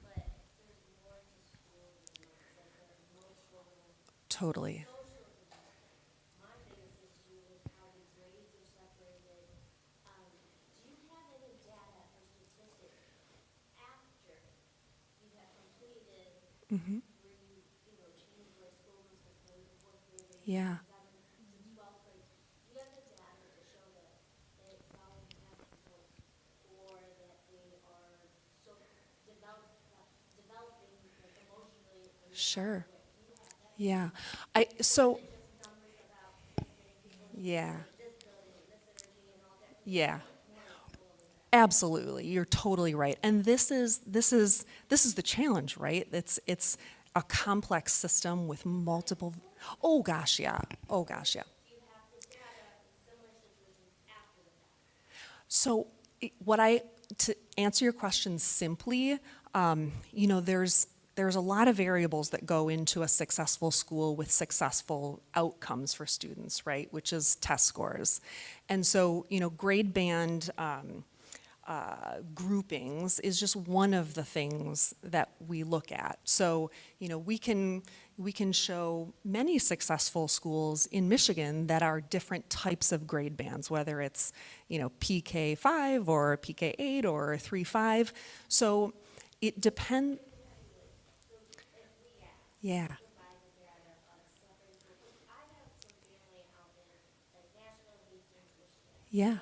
but there's more to school than that. It's like there are more children. Totally. My biggest issue is how the grades are separated. Do you have any data or statistics after you have completed where you change where school was from third to fourth grade, or Yeah. 7th to 12th grade? Do you have the data to show that it's following test results, or that they are so developing like emotionally? Sure. Yeah. Yeah. Yeah. Absolutely. You're totally right. And this is the challenge, right? It's a complex system with multiple. Oh gosh, yeah. Oh gosh, yeah. So to answer your question simply, there's a lot of variables that go into a successful school with successful outcomes for students, right? Which is test scores. And so, grade band groupings is just one of the things that we look at. So, we can show many successful schools in Michigan that are different types of grade bands, whether it's, PK5 or PK8 or 3-5. So it depends. Yeah. Yeah.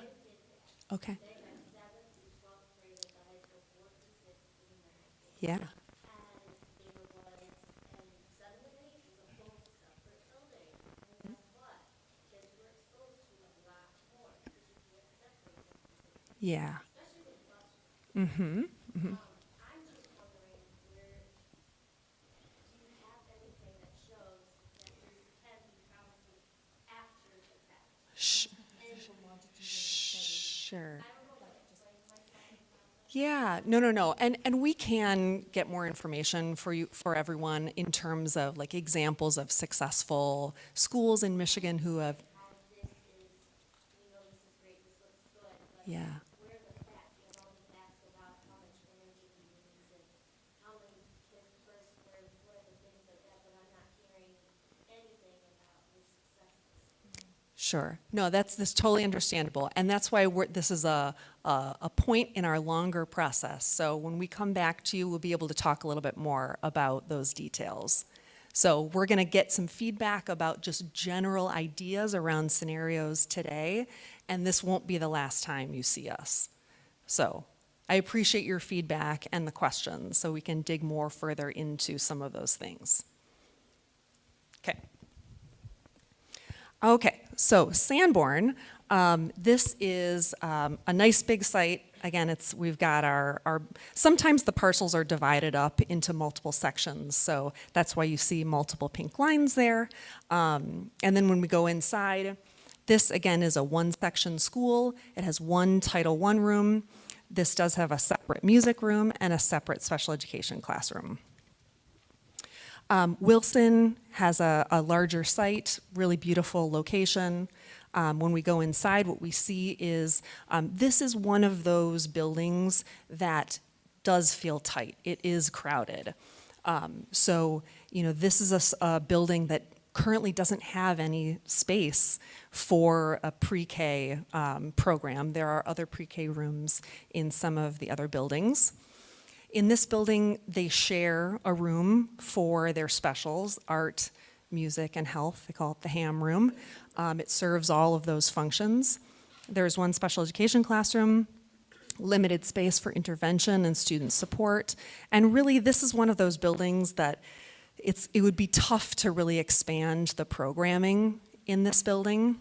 Okay. Yeah. Yeah. Mm-hmm. Mm-hmm. I'm just wondering where, do you have anything that shows that this can be promising after the fact? Sure. Yeah, no. And we can get more information for everyone in terms of like examples of successful schools in Michigan who have. This is, we know this is great, this looks good, but Yeah. where are the facts? You have all the facts about how much energy we use and how many kids per square foot and things like that, but I'm not hearing anything about your successes. Sure. No, that's totally understandable. And that's why this is a point in our longer process. So when we come back to you, we'll be able to talk a little bit more about those details. So we're going to get some feedback about just general ideas around scenarios today, and this won't be the last time you see us. So I appreciate your feedback and the questions so we can dig more further into some of those things. Okay. Okay, so Sanborn, this is a nice big site. Again, we've got our, sometimes the parcels are divided up into multiple sections, so that's why you see multiple pink lines there. And then when we go inside, this again is a one-section school. It has one Title I room. This does have a separate music room and a separate special education classroom. Wilson has a larger site, really beautiful location. When we go inside, what we see is this is one of those buildings that does feel tight. It is crowded. So, you know, this is a building that currently doesn't have any space for a pre-K program. There are other pre-K rooms in some of the other buildings. In this building, they share a room for their specials, art, music, and health. They call it the ham room. It serves all of those functions. There's one special education classroom, limited space for intervention and student support. And really, this is one of those buildings that it would be tough to really expand the programming in this building.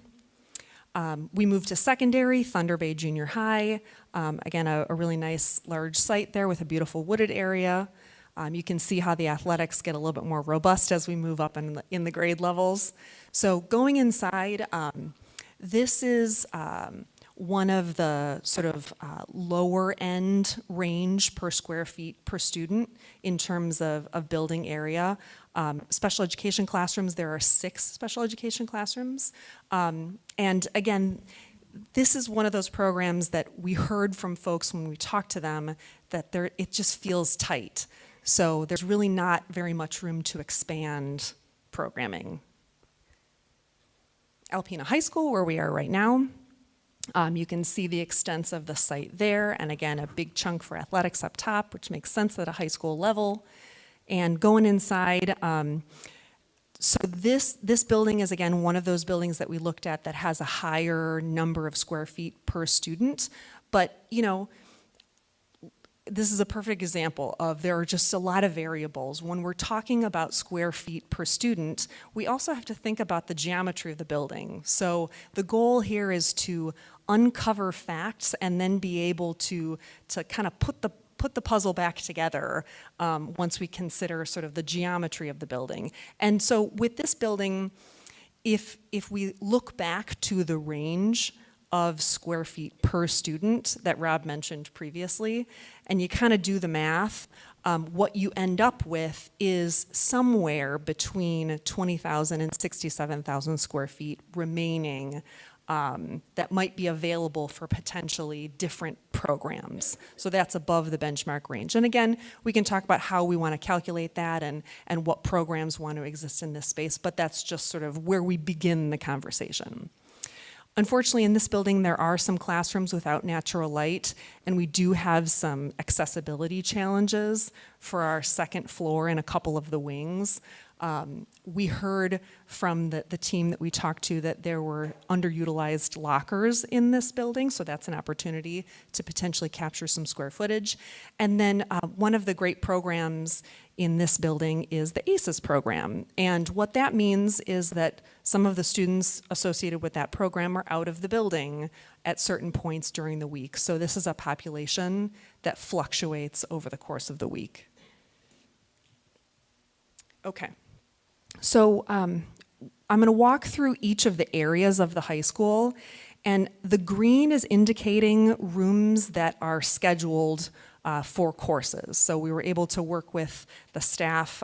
We moved to secondary, Thunder Bay Junior High. Again, a really nice large site there with a beautiful wooded area. You can see how the athletics get a little bit more robust as we move up in the grade levels. So going inside, this is one of the sort of lower end range per square feet per student in terms of building area. Special education classrooms, there are 6 special education classrooms. And again, this is one of those programs that we heard from folks when we talked to them that it just feels tight. So there's really not very much room to expand programming. Alpena High School, where we are right now, you can see the extent of the site there, and again, a big chunk for athletics up top, which makes sense at a high school level. And going inside, so this building is, again, one of those buildings that we looked at that has a higher number of square feet per student. But, you know, this is a perfect example of there are just a lot of variables. When we're talking about square feet per student, we also have to think about the geometry of the building. So the goal here is to uncover facts and then be able to kind of put the puzzle back together once we consider sort of the geometry of the building. And so with this building, if we look back to the range of square feet per student that Rob mentioned previously, and you kind of do the math, what you end up with is somewhere between 20,000 and 67,000 square feet remaining that might be available for potentially different programs. So that's above the benchmark range. And again, we can talk about how we want to calculate that and what programs want to exist in this space, but that's just sort of where we begin the conversation. Unfortunately, in this building, there are some classrooms without natural light, and we do have some accessibility challenges for our second floor and a couple of the wings. We heard from the team that we talked to that there were underutilized lockers in this building, so that's an opportunity to potentially capture some square footage. And then one of the great programs in this building is the ACES program. And what that means is that some of the students associated with that program are out of the building at certain points during the week. So this is a population that fluctuates over the course of the week. Okay. So I'm going to walk through each of the areas of the high school, and the green is indicating rooms that are scheduled for courses. So we were able to work with the staff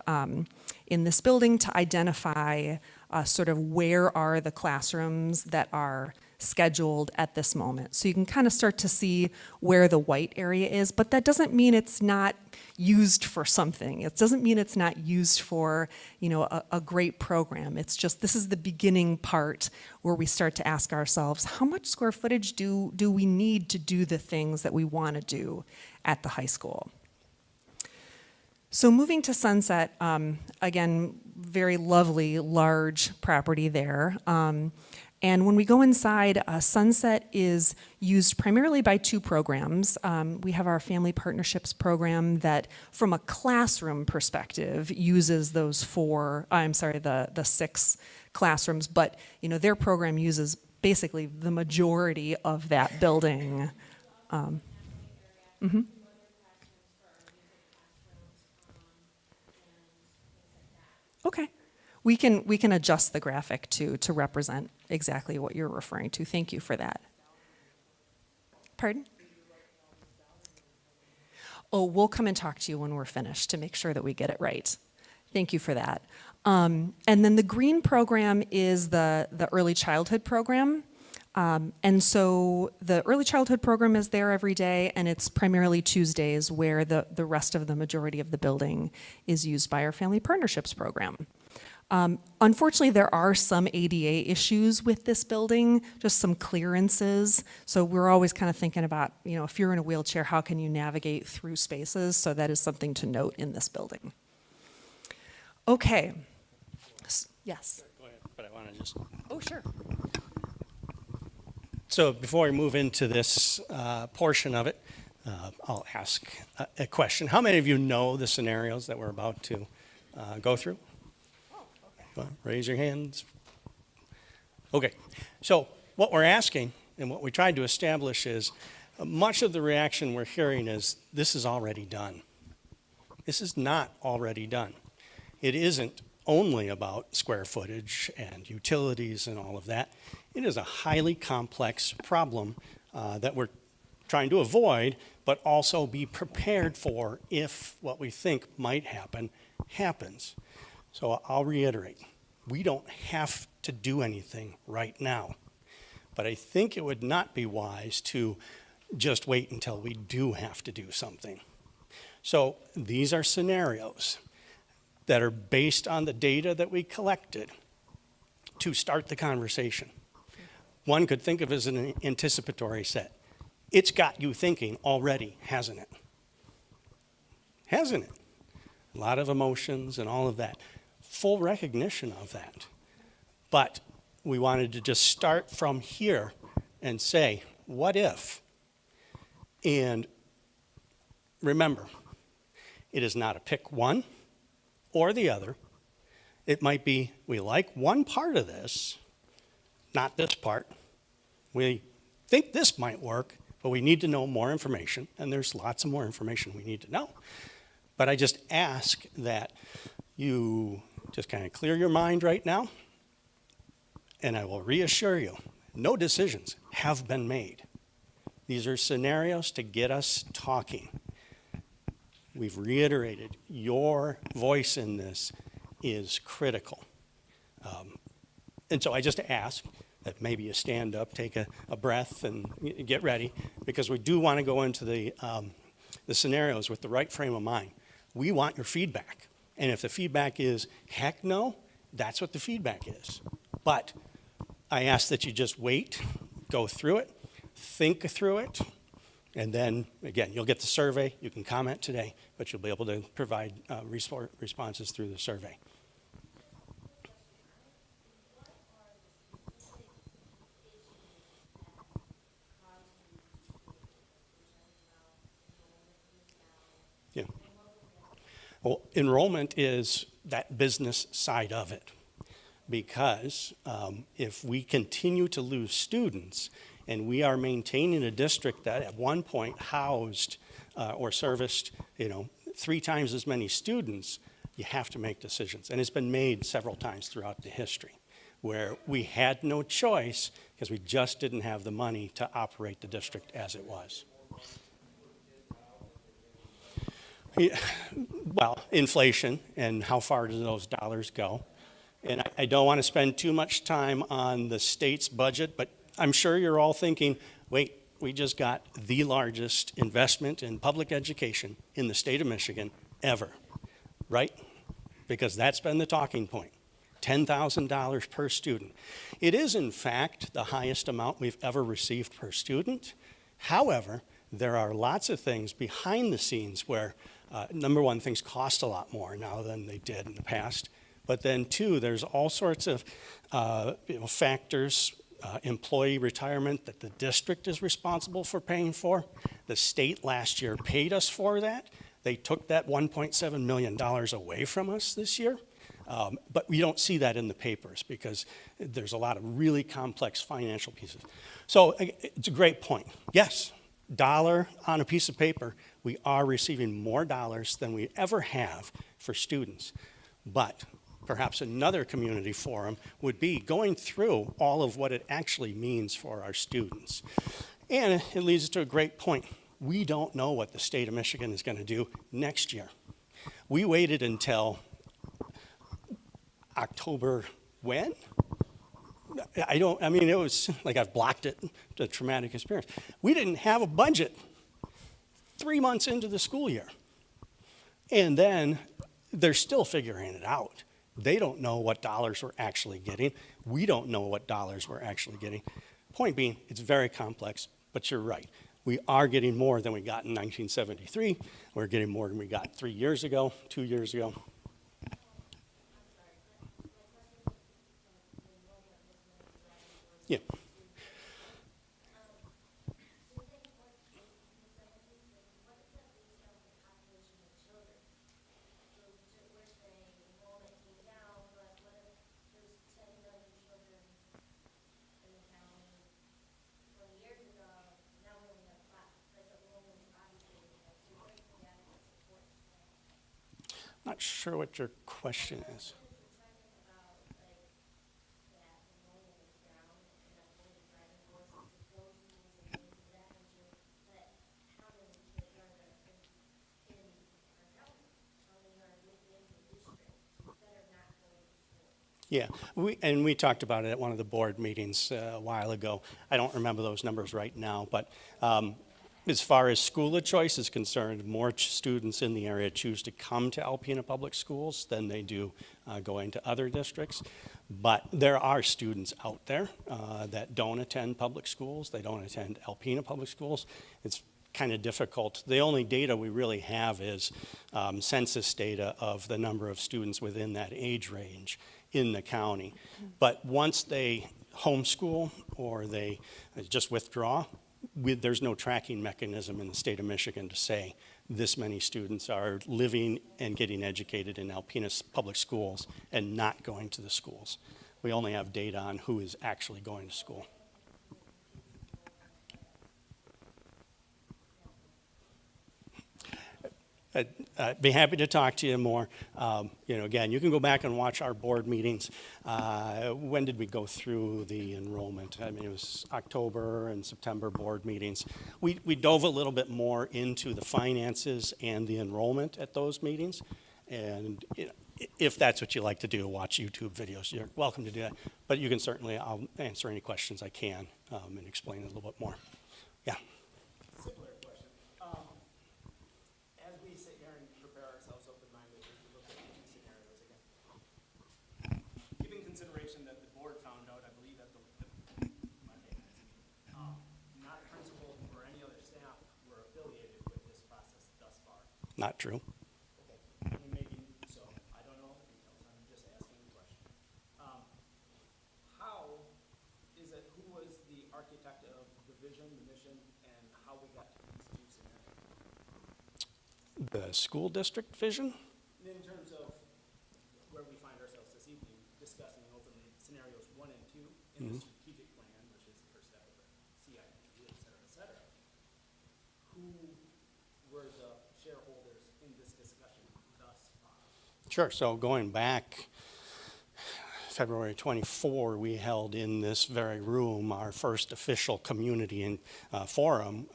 in this building to identify sort of where are the classrooms that are scheduled at this moment. So you can kind of start to see where the white area is, but that doesn't mean it's not used for something. It doesn't mean it's not used for, you know, a great program. It's just this is the beginning part where we start to ask ourselves, how much square footage do we need to do the things that we want to do at the high school? So moving to Sunset, again, very lovely, large property there. And when we go inside, Sunset is used primarily by two programs. We have our Family Partnerships program that, from a classroom perspective, uses those the 6 classrooms, but their program uses basically the majority of that building. Okay. We can adjust the graphic to represent exactly what you're referring to. Thank you for that. Pardon? Oh, we'll come and talk to you when we're finished to make sure that we get it right. Thank you for that. And then the green program is the early childhood program. And so the early childhood program is there every day, and it's primarily Tuesdays where the rest of the majority of the building is used by our Family Partnerships program. Unfortunately, there are some ADA issues with this building, just some clearances. So we're always kind of thinking about, if you're in a wheelchair, how can you navigate through spaces? So that is something to note in this building. Okay. Yes. Go ahead, but I want to just... Oh, sure. So before we move into this portion of it, I'll ask a question. How many of you know the scenarios that we're about to go through? Well, raise your hands. Okay, so what we're asking and what we tried to establish is much of the reaction we're hearing is this is already done. This is not already done. It isn't only about square footage and utilities and all of that. It is a highly complex problem that we're trying to avoid, but also be prepared for if what we think might happen happens. So I'll reiterate, we don't have to do anything right now. But I think it would not be wise to just wait until we do have to do something. So these are scenarios that are based on the data that we collected to start the conversation. One could think of as an anticipatory set. It's got you thinking already, hasn't it? Hasn't it? A lot of emotions and all of that. Full recognition of that. But we wanted to just start from here and say, what if? And remember, it is not a pick one or the other. It might be, we like one part of this, not this part. We think this might work, but we need to know more information, and there's lots of more information we need to know. But I just ask that you just kind of clear your mind right now, and I will reassure you, no decisions have been made. These are scenarios to get us talking. We've reiterated, your voice in this is critical. And so I just ask that maybe you stand up, take a breath, and get ready, because we do want to go into the scenarios with the right frame of mind. We want your feedback. And if the feedback is, heck no, that's what the feedback is. But I ask that you just wait, go through it, think through it, and then, again, you'll get the survey. You can comment today, but you'll be able to provide responses through the survey. Yeah. Well, enrollment is that business side of it, because if we continue to lose students and we are maintaining a district that at one point housed or serviced 3 times as many students, you have to make decisions. And it's been made several times throughout the history where we had no choice because we just didn't have the money to operate the district as it was. Well, inflation and how far do those dollars go? And I don't want to spend too much time on the state's budget, but I'm sure you're all thinking, wait, we just got the largest investment in public education in the state of Michigan ever, right? Because that's been the talking point, $10,000 per student. It is, in fact, the highest amount we've ever received per student. However, there are lots of things behind the scenes where Number one, things cost a lot more now than they did in the past. But then two, there's all sorts of factors, employee retirement that the district is responsible for paying for. The state last year paid us for that. They took that $1.7 million away from us this year. But we don't see that in the papers because there's a lot of really complex financial pieces. So it's a great point. Yes, dollar on a piece of paper, we are receiving more dollars than we ever have for students. But perhaps another community forum would be going through all of what it actually means for our students. And it leads us to a great point. We don't know what the state of Michigan is going to do next year. We waited until October when? I mean, it was like I've blocked it, a traumatic experience. We didn't have a budget 3 months into the school year. And then they're still figuring it out. They don't know what dollars we're actually getting. We don't know what dollars we're actually getting. Point being, it's very complex, but you're right. We are getting more than we got in 1973. We're getting more than we got 3 years ago, 2 years ago. Yeah. Not sure what your question is. Yeah, we talked about it at one of the board meetings a while ago. I don't remember those numbers right now, but as far as school of choice is concerned, more students in the area choose to come to Alpena Public Schools than they do going to other districts. But there are students out there that don't attend public schools. They don't attend Alpena Public Schools. It's kind of difficult. The only data we really have is census data of the number of students within that age range in the county. But once they homeschool or they just withdraw, there's no tracking mechanism in the state of Michigan to say this many students are living and getting educated in Alpena public schools and not going to the schools. We only have data on who is actually going to school. I'd be happy to talk to you more. Again, you can go back and watch our board meetings. When did we go through the enrollment? I mean, it was October and September board meetings. We dove a little bit more into the finances and the enrollment at those meetings. And if that's what you like to do, watch YouTube videos, you're welcome to do that. But you can certainly, I'll answer any questions I can and explain it a little bit more. Yeah. Similar question. As we sit here and prepare ourselves open-minded as we look at these scenarios again, given consideration that the board found out, I believe at the Monday night's meeting, not principal or any other staff were affiliated with this process thus far. Not true. Okay. And maybe so. I don't know all the details. I'm just asking the question. How is it, who was the architect of the vision, the mission, and how we got to these two scenarios? The school district vision? In terms of where we find ourselves this evening, discussing openly scenarios 1 and 2 in the strategic plan, which is the first step of the CIP, et cetera, who were the shareholders in this discussion thus far? Sure. So going back February 24, we held in this very room our first official community forum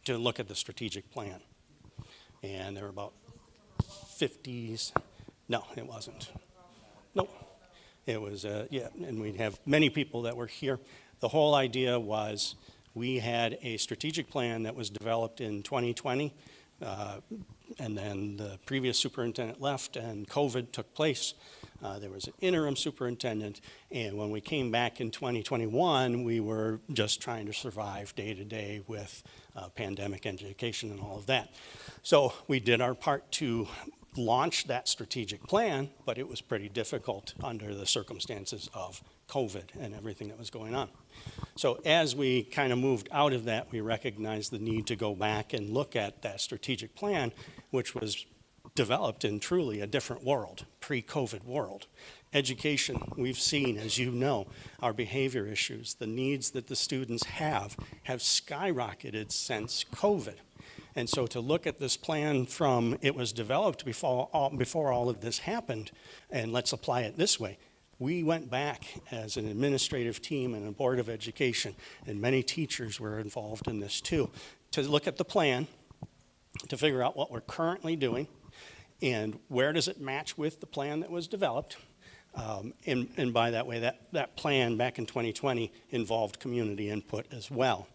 to look at the strategic plan. And there were about 50s. No, it wasn't. Nope. It was, and we'd have many people that were here. The whole idea was we had a strategic plan that was developed in 2020 And then the previous superintendent left and COVID took place. There was an interim superintendent, and when we came back in 2021, we were just trying to survive day to day with pandemic education and all of that. So we did our part to launch that strategic plan, but it was pretty difficult under the circumstances of COVID and everything that was going on. So as we kind of moved out of that, we recognized the need to go back and look at that strategic plan, which was developed in truly a different world, pre-COVID world. Education, we've seen, as you know, our behavior issues, the needs that the students have skyrocketed since COVID. And so to look at this plan from it was developed before all of this happened, and let's apply it this way. We went back as an administrative team and a board of education, and many teachers were involved in this too, to look at the plan, to figure out what we're currently doing, and where does it match with the plan that was developed. And by that way, that plan back in 2020 involved community input as well.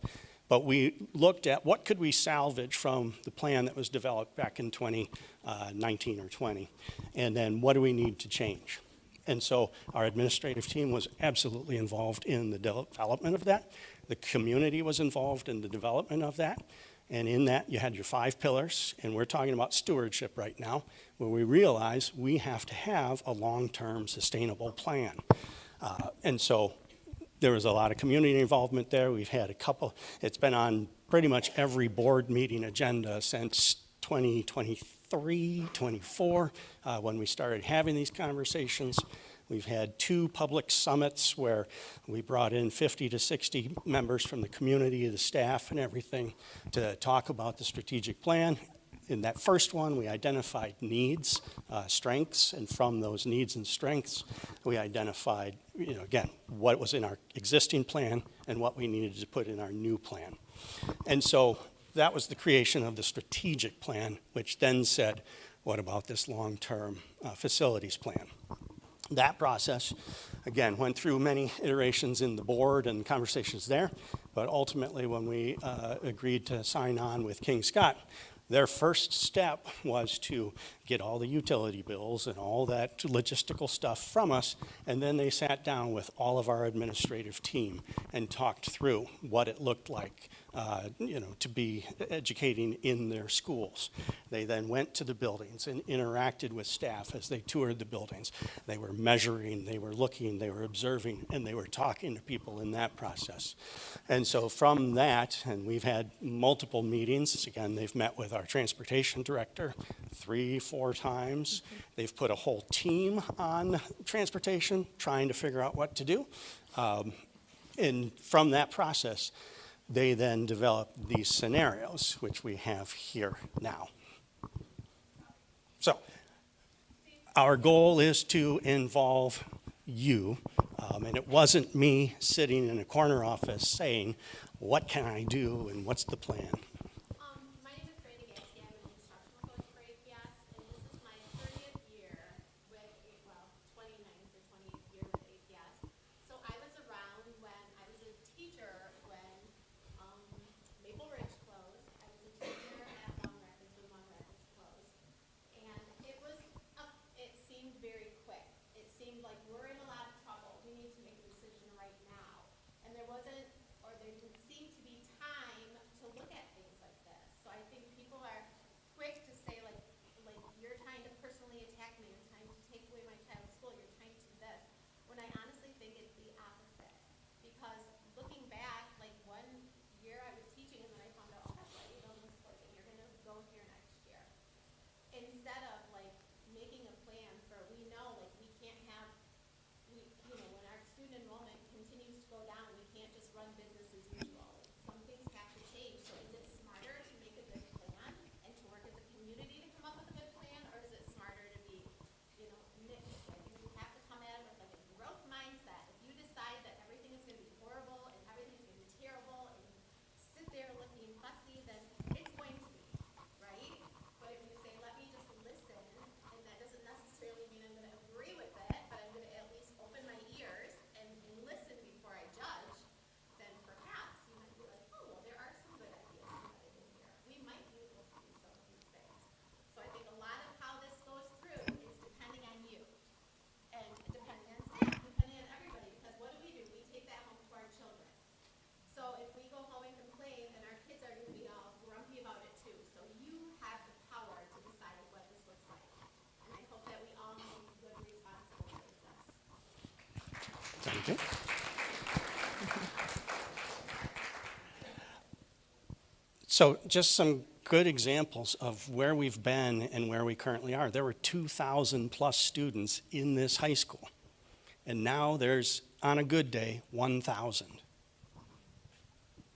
But we looked at what could we salvage from the plan that was developed back in 2019 or 20, and then what do we need to change? And so our administrative team was absolutely involved in the development of that. The community was involved in the development of that. And in that, you had your 5 pillars, and we're talking about stewardship right now, where we realize we have to have a long-term sustainable plan. And so there was a lot of community involvement there. We've had a couple, it's been on pretty much every board meeting agenda since 2023, 24, when we started having these conversations. We've had 2 public summits where we brought in 50 to 60 members from the community, the staff and everything to talk about the strategic plan. In that first one, we identified needs, strengths, and from those needs and strengths, we identified, again, what was in our existing plan and what we needed to put in our new plan. And so that was the creation of the strategic plan, which then said, what about this long-term facilities plan? That process, again, went through many iterations in the board and conversations there, but ultimately when we agreed to sign on with King Scott, their first step was to get all the utility bills and all that logistical stuff from us, and then they sat down with all of our administrative team and talked through what it looked like to be educating in their schools. They then went to the buildings and interacted with staff as they toured the buildings. They were measuring, they were looking, they were observing, and they were talking to people in that process. And so from that, and we've had multiple meetings, again, they've met with our transportation director 3-4 times. They've put a whole team on transportation trying to figure out what to do. And from that process, they then developed these scenarios, which we have here now. So our goal is to involve you, and it wasn't me sitting in a corner office saying, what can I do and what's the plan? My name is Brady Gatsky. I'm an instructional coach for APS, and this is my 30th year with, 29th or 20th year with APS. So I was around when I was a teacher when Maple Ridge closed. I was a teacher at Long Rapids when Long Rapids closed. And it seemed very quick. It seemed like we're in a lot of trouble. We need to make a decision right now. And there didn't seem to be time to look at things like this. So I think people are quick to say like you're trying to personally attack me, you're trying to take away my child's school, you're trying to do this. When I honestly think it's the opposite. Because looking back, like 1 year I was teaching and then I found out, oh, that's right, you don't miss closing. You're gonna go here next year. Instead of like making a plan for, we know like we can't have, when our student enrollment continues to go down, we can't just run business as usual. Some things have to change. So is it smarter to make a good plan and to work as a community to come up with a good plan, or is it smarter to be, nitpicky? I think you have to come at it with like a growth mindset. If you decide that everything is going to be horrible Okay. So just some good examples of where we've been and where we currently are. There were 2,000 plus students in this high school. And now there's, on a good day, 1,000.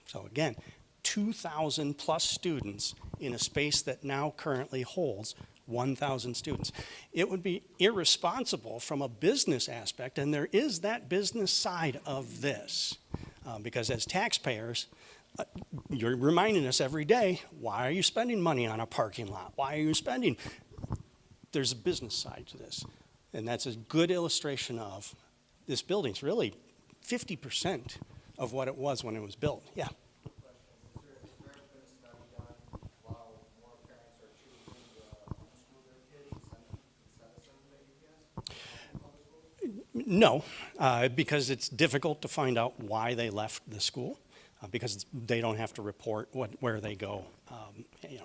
So again, 2,000 plus students in a space that now currently holds 1,000 students. It would be irresponsible from a business aspect, and there is that business side of this. Because as taxpayers, you're reminding us every day, why are you spending money on a parking lot? Why are you spending? There's a business side to this. And that's a good illustration of this building's really 50% of what it was when it was built. Yeah. Has there been a study done while more parents are choosing to homeschool their kids instead of sending them to APS? Public schools? No, because it's difficult to find out why they left the school, because they don't have to report where they go,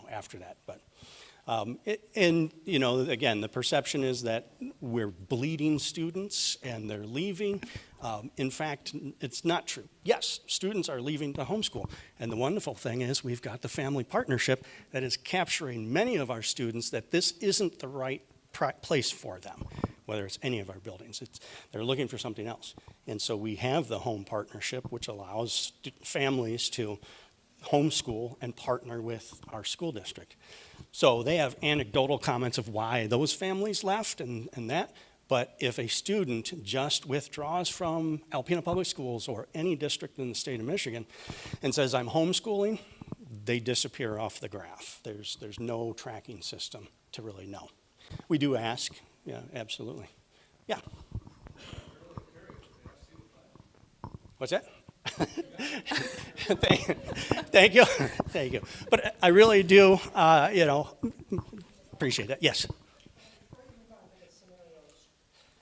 after that. But again, the perception is that we're bleeding students and they're leaving. In fact, it's not true. Yes, students are leaving to homeschool, and the wonderful thing is we've got the family partnership that is capturing many of our students that this isn't the right place for them, whether it's any of our buildings. They're looking for something else. And so we have the home partnership, which allows families to homeschool and partner with our school district. So they have anecdotal comments of why those families left and that. But if a student just withdraws from Alpena Public Schools or any district in the state of Michigan and says, I'm homeschooling, they disappear off the graph. There's no tracking system to really know. We do ask, yeah, absolutely. Yeah. What's that? Thank you, thank you. But I really do, appreciate that. Yes. Before you move on to the scenarios,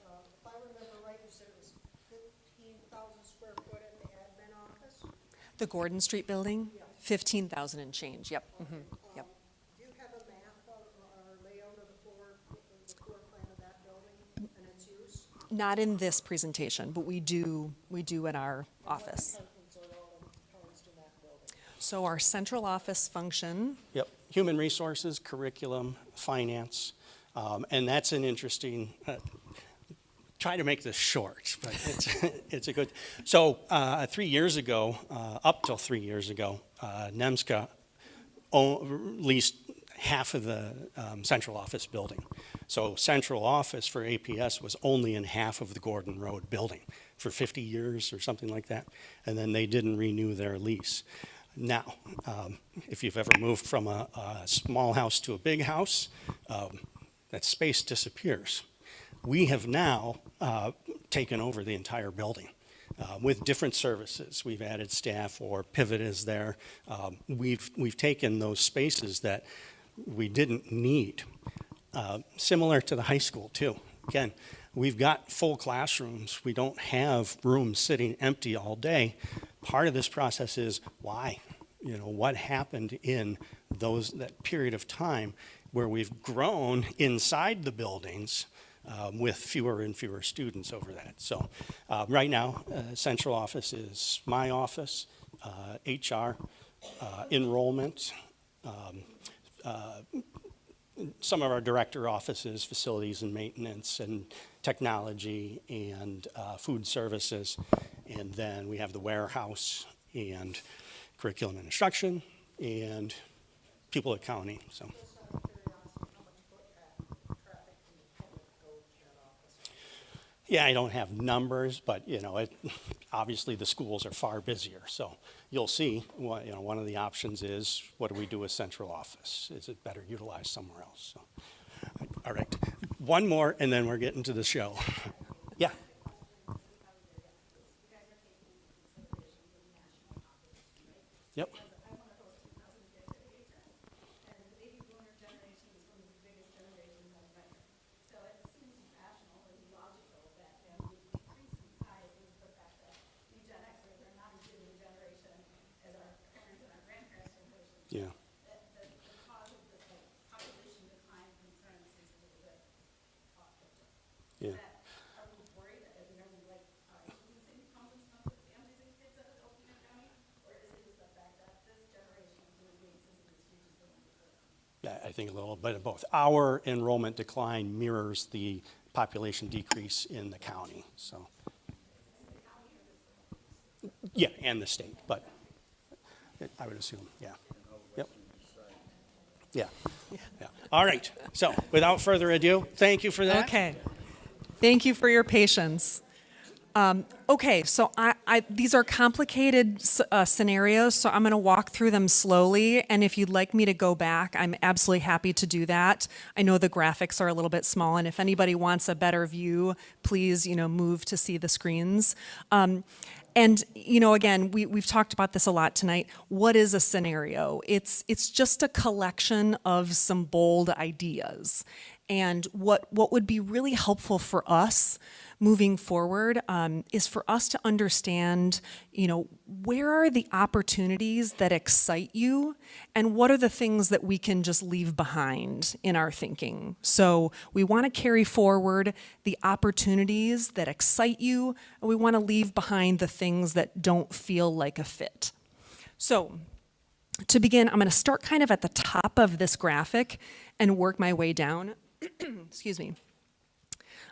if I remember right, you said it was 15,000 square foot at the admin office? The Gordon Street building, 15,000 and change, yep. Yep. Do you have a map or layout of the floor plan of that building and its use? Not in this presentation, but we do in our office. Functions are all components in that building? So our central office function, Yep, human resources, curriculum, finance, and that's an interesting, try to make this short, but it's a good, so 3 years ago, up till 3 years ago, NEMSCA leased half of the central office building. So central office for APS was only in half of the Gordon Road building for 50 years or something like that, and then they didn't renew their lease. Now, if you've ever moved from a small house to a big house, that space disappears. We have now taken over the entire building with different services. We've added staff, or Pivot is there. We've taken those spaces that we didn't need. Similar to the high school too. Again, we've got full classrooms. We don't have rooms sitting empty all day. Part of this process is why? What happened in that period of time where we've grown inside the buildings with fewer and fewer students over that. So right now, central office is my office, HR, enrollment, some of our director offices, facilities and maintenance and technology and food services. And then we have the warehouse and curriculum and instruction and people accounting. So. Just out of curiosity, how much foot traffic can the public go to that office? Yeah, I don't have numbers, but obviously the schools are far busier. So you'll see, one of the options is, what do we do with central office? Is it better utilized somewhere else? So, all right, one more, and then we're getting to the show. Yeah. Yep. I'm one of those 2,000 kids at APS, and the baby boomer generation is one of the biggest generations I've met. So it seems rational and logical that we decrease in size is the fact that we Gen Xers are not as big of a generation as our parents and our grandparents' generation. Yeah. The cause of this population decline concern seems a little bit off kilter. Yeah. Are we worried I think a little bit of both. Our enrollment decline mirrors the population decrease in the county, so. Yeah, and the state, but I would assume, yeah. Yep. Yeah, yeah. All right, so without further ado, thank you for that. Okay. Thank you for your patience. Okay, so these are complicated scenarios, so I'm going to walk through them slowly, and if you'd like me to go back, I'm absolutely happy to do that. I know the graphics are a little bit small, and if anybody wants a better view, please, move to see the screens. And, again, we've talked about this a lot tonight. What is a scenario? It's just a collection of some bold ideas. And what would be really helpful for us moving forward is for us to understand, where are the opportunities that excite you and what are the things that we can just leave behind in our thinking. So we want to carry forward the opportunities that excite you, and we want to leave behind the things that don't feel like a fit. So to begin, I'm going to start kind of at the top of this graphic and work my way down. Excuse me.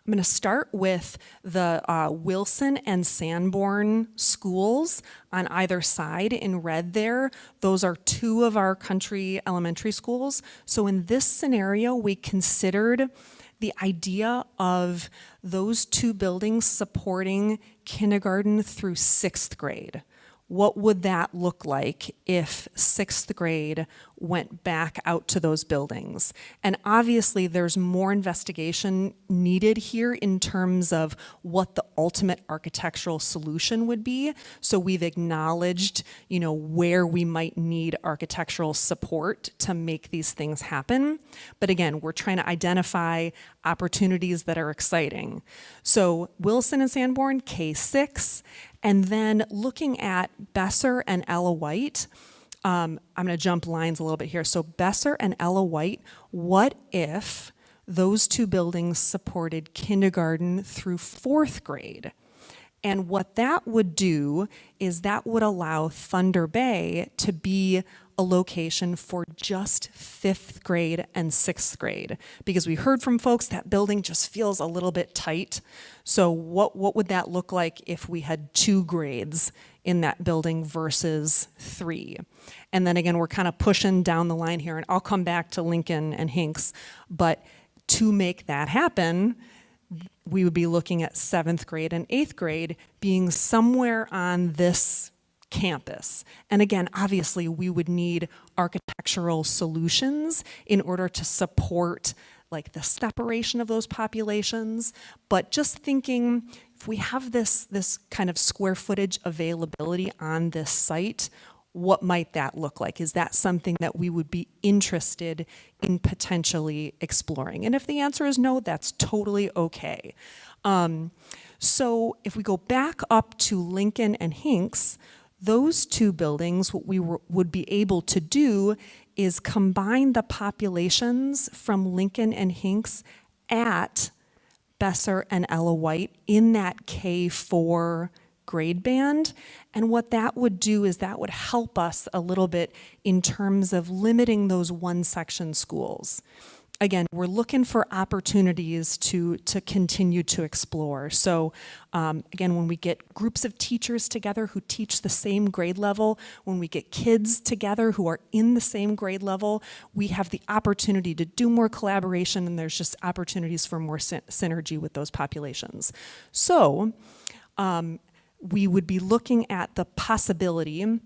I'm going to start with the Wilson and Sanborn schools on either side in red there. Those are two of our country elementary schools. So in this scenario, we considered the idea of those two buildings supporting kindergarten through 6th grade. What would that look like if 6th grade went back out to those buildings? And obviously there's more investigation needed here in terms of what the ultimate architectural solution would be. So we've acknowledged, where we might need architectural support to make these things happen. But again, we're trying to identify opportunities that are exciting. So Wilson and Sanborn, K-6, and then looking at Besser and Ella White, I'm going to jump lines a little bit here. So Besser and Ella White, what if those two buildings supported kindergarten through 4th grade? And what that would do is that would allow Thunder Bay to be a location for just 5th grade and 6th grade. Because we heard from folks that building just feels a little bit tight. So what would that look like if we had 2 grades in that building versus 3? And then again, we're kind of pushing down the line here, and I'll come back to Lincoln and Hinks. But to make that happen, we would be looking at 7th grade and 8th grade being somewhere on this campus. And again, obviously, we would need architectural solutions in order to support like the separation of those populations. But just thinking, if we have this kind of square footage availability on this site, what might that look like? Is that something that we would be interested in potentially exploring? And if the answer is no, that's totally okay. So if we go back up to Lincoln and Hinks, those two buildings, what we would be able to do is combine the populations from Lincoln and Hinks at Besser and Ella White in that K4 grade band. And what that would do is that would help us a little bit in terms of limiting those one-section schools. Again, we're looking for opportunities to continue to explore. So again, when we get groups of teachers together who teach the same grade level, when we get kids together who are in the same grade level, we have the opportunity to do more collaboration, and there's just opportunities for more synergy with those populations. So we would be looking at the possibility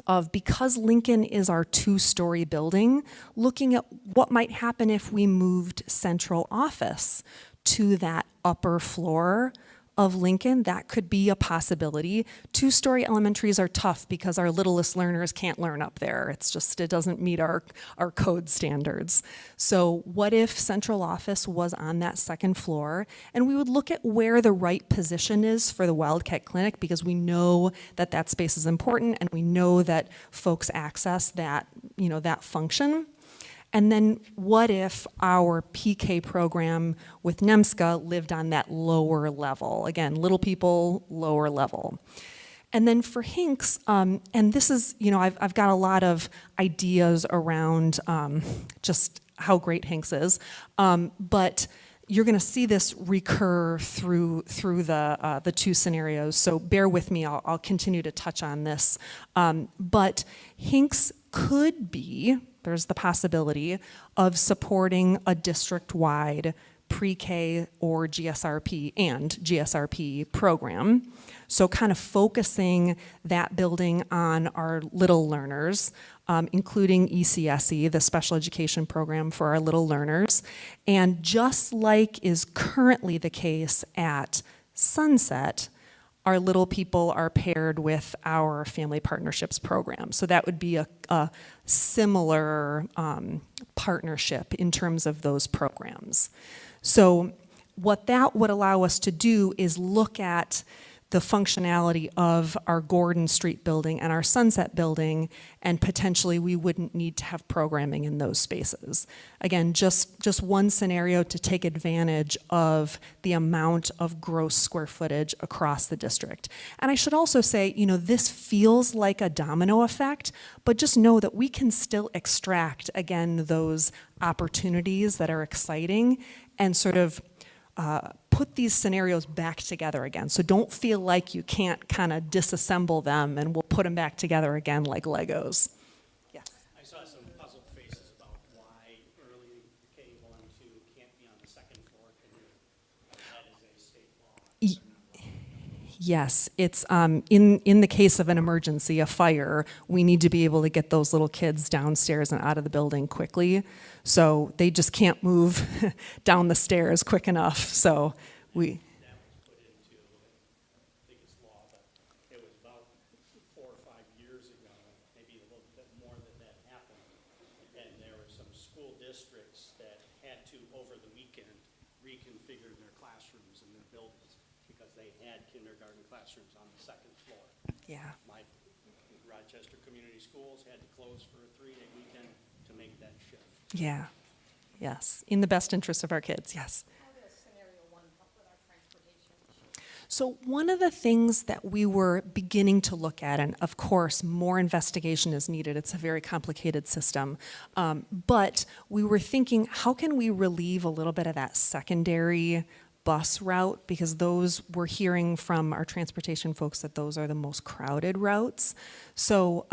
of, because Lincoln is our 2-story building, looking at what might happen if we moved central office to that upper floor of Lincoln. That could be a possibility. 2-story elementaries are tough because our littlest learners can't learn up there. It doesn't meet our code standards. So what if central office was on that 2nd floor? And we would look at where the right position is for the Wildcat Clinic, because we know that that space is important and we know that folks access that, that function. And then what if our PK program with NEMSCA lived on that lower level? Again, little people, lower level. And then for Hinks, and this is, I've got a lot of ideas around just how great Hinks is. But you're going to see this recur through the two scenarios. So bear with me. I'll continue to touch on this. But Hinks could be, there's the possibility of supporting a district-wide pre-K or GSRP program. So kind of focusing that building on our little learners, including ECSE, the special education program for our little learners. And just like is currently the case at Sunset, our little people are paired with our family partnerships program. So that would be a similar partnership in terms of those programs. So what that would allow us to do is look at the functionality of our Gordon Street building and our Sunset building, and potentially we wouldn't need to have programming in those spaces. Again, just one scenario to take advantage of the amount of gross square footage across the district. And I should also say, you know, this feels like a domino effect, but just know that we can still extract, again, those opportunities that are exciting and sort of put these scenarios back together again. So don't feel like you can't kind of disassemble them and we'll put them back together again like Legos. Yes. I saw some puzzled faces about why early K1, 2 can't be on the second floor. That is a state law. Yes, it's in the case of an emergency, a fire, we need to be able to get those little kids downstairs and out of the building quickly. So they just can't move down the stairs quick enough. So we. That was put into, I think it's law, but it was about 4 or 5 years ago, maybe a little bit more that happened. And there were some school districts that had to, over the weekend, reconfigure their classrooms and their buildings because they had kindergarten classrooms on the second floor. Yeah. My Rochester Community Schools had to close for a 3-day weekend to make that shift. Yeah. Yes. In the best interest of our kids. Yes. How does scenario one help with our transportation issue? So one of the things that we were beginning to look at, and of course more investigation is needed, it's a very complicated system, but we were thinking, how can we relieve a little bit of that secondary bus route? Because those, we're hearing from our transportation folks that those are the most crowded routes. So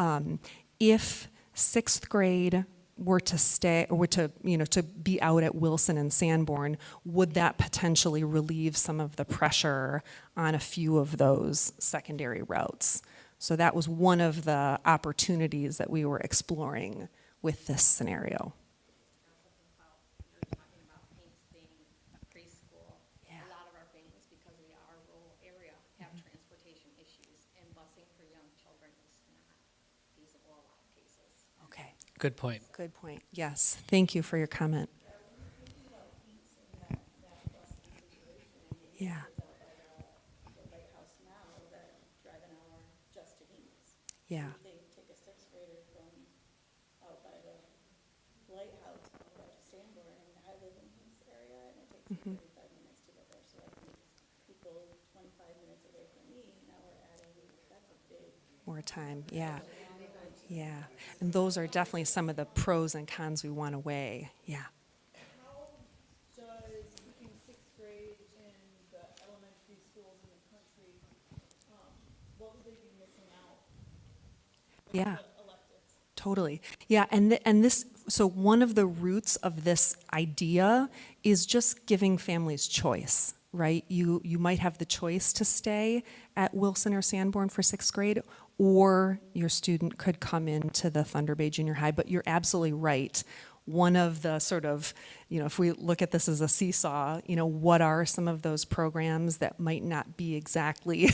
if 6th grade were to stay, or were to, you know, to be out at Wilson and Sanborn, would that potentially relieve some of the pressure on a few of those secondary routes? So that was one of the opportunities that we were exploring with this scenario. You're talking about Hinks being a preschool. Yeah. A lot of our families, because we are a rural area, have transportation issues, and busing for young children is not feasible in a lot of cases. Okay. Good point. Good point. Yes. Thank you for your comment. Yeah. The lighthouse now that drive an hour just to Hinks. Yeah. They take a 6th grader from out by the lighthouse over to Sanborn, and I live in Hinks area, and it takes me 35 minutes to get there. So I think people 25 minutes away from me, now we're adding, that's a big. More time. Yeah. Yeah. And those are definitely some of the pros and cons we want to weigh. Yeah. How does keeping 6th grade in the elementary schools in the country, what would they be missing out? Yeah. The electives. Totally. Yeah, and this, so one of the roots of this idea is just giving families choice, right? You might have the choice to stay at Wilson or Sanborn for 6th grade, or your student could come into the Thunder Bay Junior High, but you're absolutely right. One of the sort of, you know, if we look at this as a seesaw, you know, what are some of those programs that might not be exactly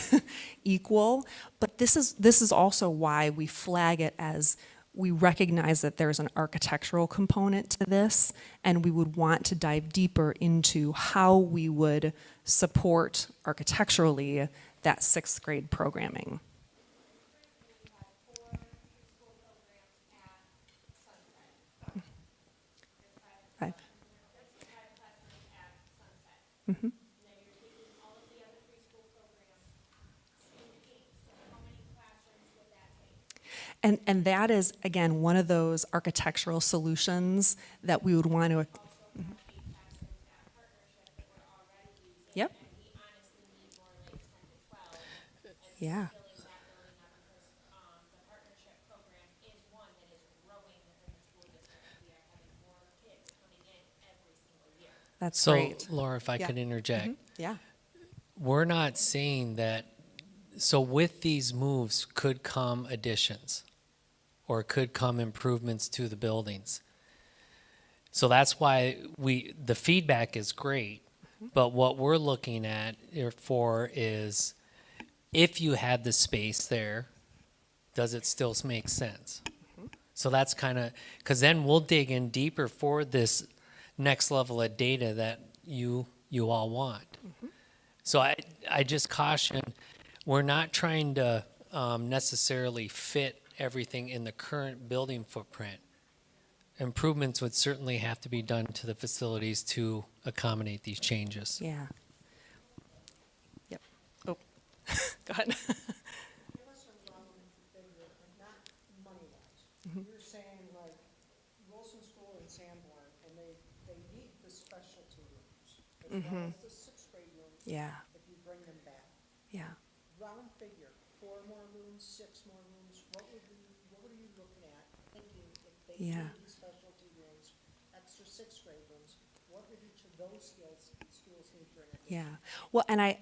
equal? But this is also why we flag it as we recognize that there's an architectural component to this, and we would want to dive deeper into how we would support architecturally that 6th grade programming. We have 4 preschool programs at Sunset. Right. That's 5 classrooms at Sunset. Mhm. And then you're taking all of the other preschool programs in Hinks. So how many classrooms would that take? And that is, again, one of those architectural solutions that we would want to. Yep. Yeah. That's So, great. Laura, if I Yeah. could interject, Yeah. we're not saying that. So, with these moves could come additions, or could come improvements to the buildings. So that's why the feedback is great, but what we're looking at for is, if you had the space there, does it still make sense? So that's kind of, because then we'll dig in deeper for this next level of data that you all want. So I just caution, we're not trying to necessarily fit everything in the current building footprint. Improvements would certainly have to be done to the facilities to accommodate these changes. Yeah. Yep. Oh, go ahead. Give us a round figure, and not money-wise. You're saying like Wilson School and Sanborn, and they need the specialty rooms, as well as the sixth grade rooms, Yeah. if you bring them back. Yeah. Round figure, 4 more rooms, 6 more rooms, what are you looking at, thinking if they Yeah. need the specialty rooms, extra sixth grade rooms, what would each of those schools need for an addition? Yeah. Well, and I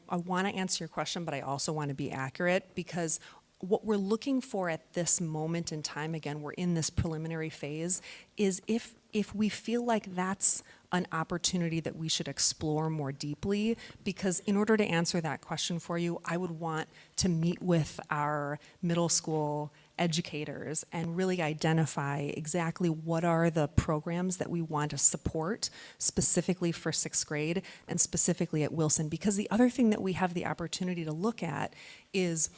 want to answer your question, but I also want to be accurate, because what we're looking for at this moment in time, again, we're in this preliminary phase, is if we feel like that's an opportunity that we should explore more deeply, because in order to answer that question for you, I would want to meet with our middle school educators and really identify exactly what are the programs that we want to support specifically for sixth grade and specifically at Wilson. Because the other thing that we have the opportunity to look at is,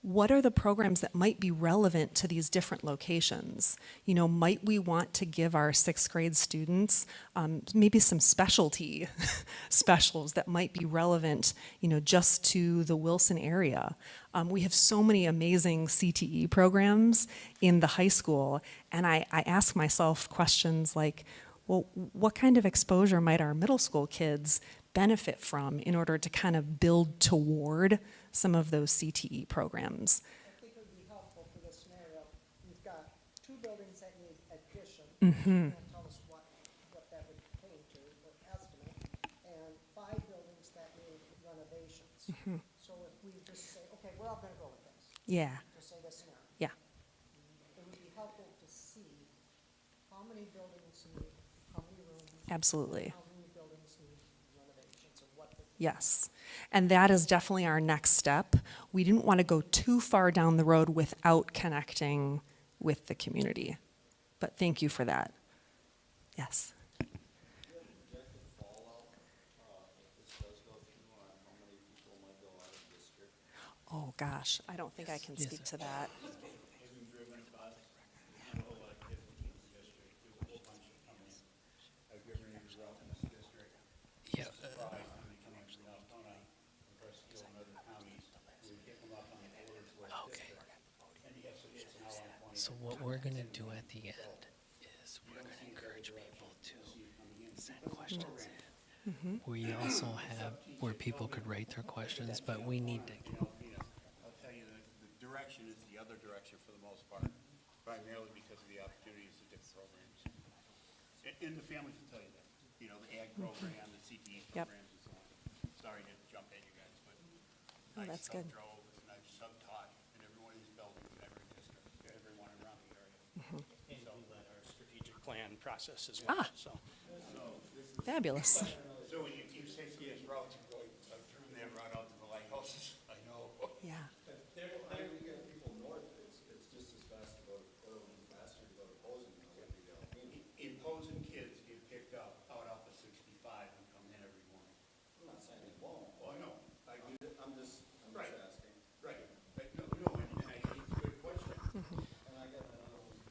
what are the programs that might be relevant to these different locations? You know, might we want to give our sixth grade students maybe some specialty specials that might be relevant, you know, just to the Wilson area? We have so many amazing CTE programs in the high school, and I ask myself questions like, well, what kind of exposure might our middle school kids benefit from in order to kind of build toward some of those CTE programs? I think it would be helpful for this scenario, you've got 2 buildings that need addition. You can't tell us what that would pertain to, or estimate, and 5 buildings that need renovations. So if we just say, okay, we're all gonna go with this, Yeah, just say this scenario. yeah, It would be helpful to see how many buildings need, how many rooms, absolutely. how many buildings need renovations, and what the Yes. And that is definitely our next step. We didn't want to go too far down the road without connecting with the community. But thank you for that. Yes. Oh, gosh, I don't think I can speak to that. Yeah. Okay. So what we're going to do at the end is we're going to encourage people to send questions in. We also have where people could write their questions, but we need to. I'll tell you that the direction is the other direction for the most part, primarily because of the opportunities of different programs. And the families will tell you that, you know, the ag program, the CTE Yep. programs and so on. Sorry to jump at you guys, but Oh, I that's good. sub-drove and I've sub-taught in every one of these buildings in every district, everyone around the area. And we led our strategic plan process as well, Ah. so. Fabulous. So when you keep 60-inch routes, you're going through that route out to the lighthouses, I know. Yeah. In Posen, kids get picked up out off of 65 and come in every morning. I'm not saying they won't. Oh, I know. I'm just asking. Right. No, and I think it's a good question. And I got another one.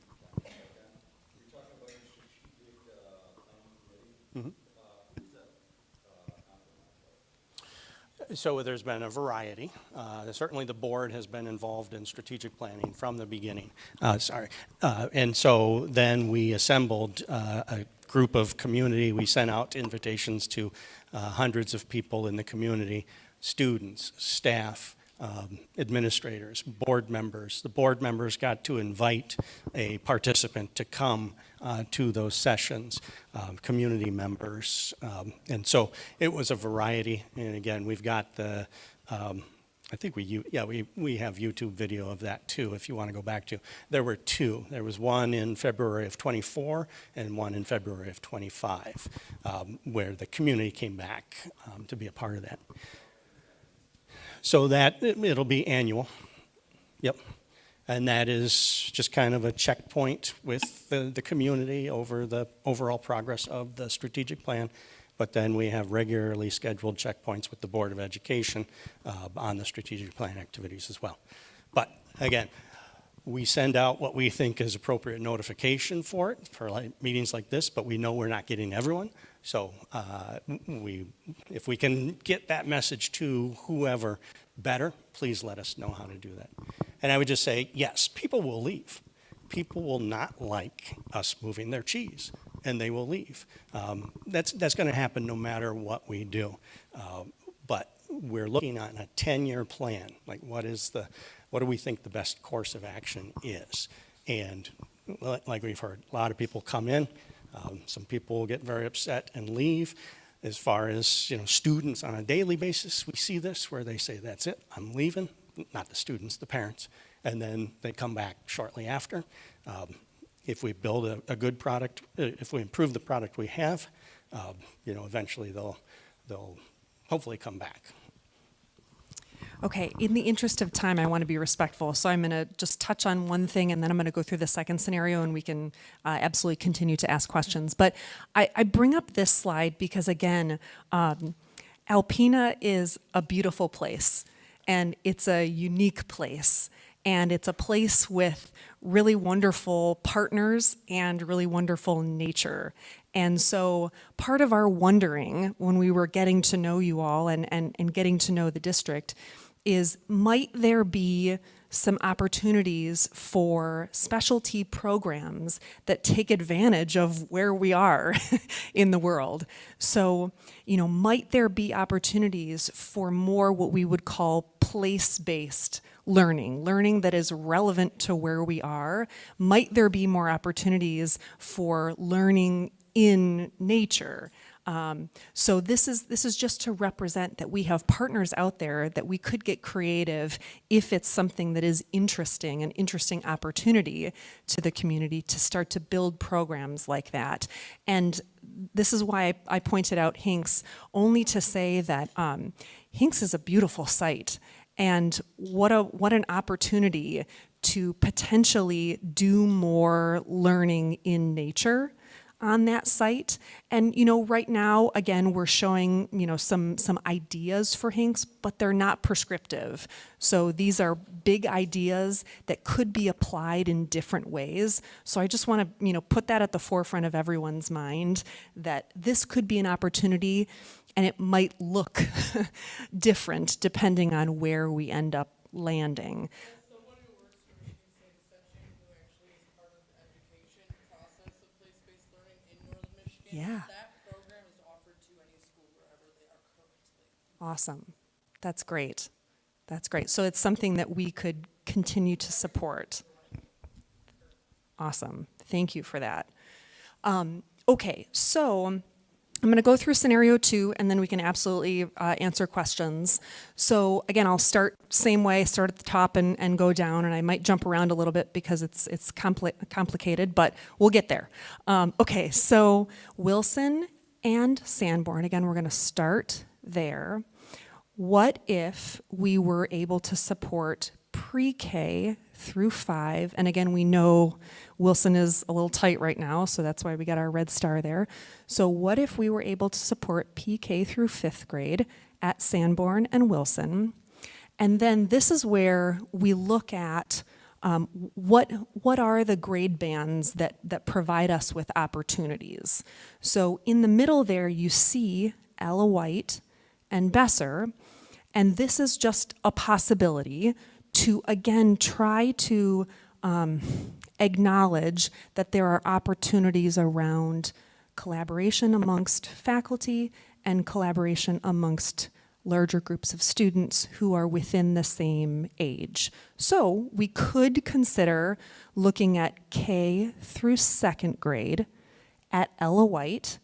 You're talking about a strategic planning committee. Who's that compromised by? So there's been a variety. Certainly the board has been involved in strategic planning from the beginning. And so then we assembled a group of community. We sent out invitations to hundreds of people in the community, students, staff, administrators, board members. The board members got to invite a participant to come to those sessions, community members. And so it was a variety. And again, we've got the, I think we have YouTube video of that too, if you want to go back to. There were two. There was one in February of 24 and one in February of 25, where the community came back to be a part of that. So that, it'll be annual. Yep. And that is just kind of a checkpoint with the community over the overall progress of the strategic plan. But then we have regularly scheduled checkpoints with the Board of Education on the strategic plan activities as well. But again, we send out what we think is appropriate notification for it, for meetings like this, but we know we're not getting everyone. So if we can get that message to whoever better, please let us know how to do that. And I would just say, yes, people will leave. People will not like us moving their cheese, and they will leave. That's going to happen no matter what we do. But we're looking at a 10-year plan. Like, what do we think the best course of action is? And like we've heard, a lot of people come in. Some people get very upset and leave. As far as students on a daily basis, we see this where they say, that's it, I'm leaving. Not the students, the parents. And then they come back shortly after. If we build a good product, if we improve the product we have, eventually they'll hopefully come back. Okay, in the interest of time, I want to be respectful, so I'm going to just touch on one thing, and then I'm going to go through the second scenario, and we can absolutely continue to ask questions. But I bring up this slide because, again, Alpena is a beautiful place, and it's a unique place, and it's a place with really wonderful partners and really wonderful nature. And so part of our wondering when we were getting to know you all and getting to know the district is, might there be some opportunities for specialty programs that take advantage of where we are in the world? So, might there be opportunities for more what we would call place-based learning that is relevant to where we are? Might there be more opportunities for learning in nature? So this is just to represent that we have partners out there that we could get creative if it's something that is interesting, an interesting opportunity to the community to start to build programs like that. And this is why I pointed out Hinks, only to say that Hinks is a beautiful site. And what an opportunity to potentially do more learning in nature on that site. And right now, again, we're showing some ideas for Hinks, but they're not prescriptive. So these are big ideas that could be applied in different ways. So I just want to put that at the forefront of everyone's mind, that this could be an opportunity, and it might look different depending on where we end up landing. So one of your work stories, you say Section, who actually is part of the education process of place-based learning in Northern Michigan. Yeah. That program is offered to any school wherever they are currently. Awesome. That's great. That's great. So it's something that we could continue to support. Awesome. Thank you for that. Okay, so I'm going to go through scenario 2, and then we can absolutely answer questions. So again, I'll start same way, start at the top and go down, and I might jump around a little bit because it's complicated, but we'll get there. Okay, so Wilson and Sanborn, again, we're going to start there. What if we were able to support pre-K through 5, and again, we know Wilson is a little tight right now, so that's why we got our red star there. So what if we were able to support PK through 5th grade at Sanborn and Wilson? And then this is where we look at what are the grade bands that provide us with opportunities. So in the middle there, you see Ella White and Besser. And this is just a possibility to, again, try to acknowledge that there are opportunities around collaboration amongst faculty and collaboration amongst larger groups of students who are within the same age. So we could consider looking at K through second grade at Ella White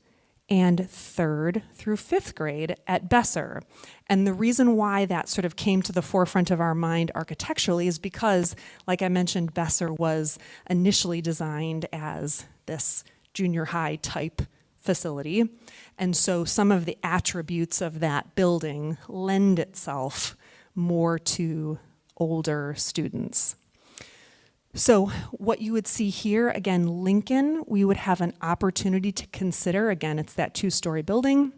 and third through fifth grade at Besser. And the reason why that sort of came to the forefront of our mind architecturally is because, like I mentioned, Besser was initially designed as this junior high type facility. And so some of the attributes of that building lend itself more to older students. So what you would see here, again, Lincoln, we would have an opportunity to consider, again, it's that two-story building,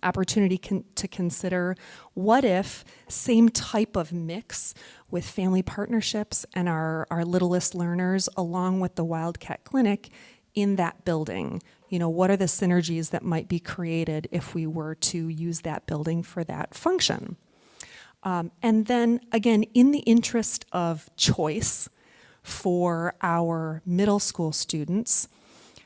opportunity to consider what if same type of mix with family partnerships and our littlest learners along with the Wildcat Clinic in that building. You know, what are the synergies that might be created if we were to use that building for that function? And then, again, in the interest of choice for our middle school students,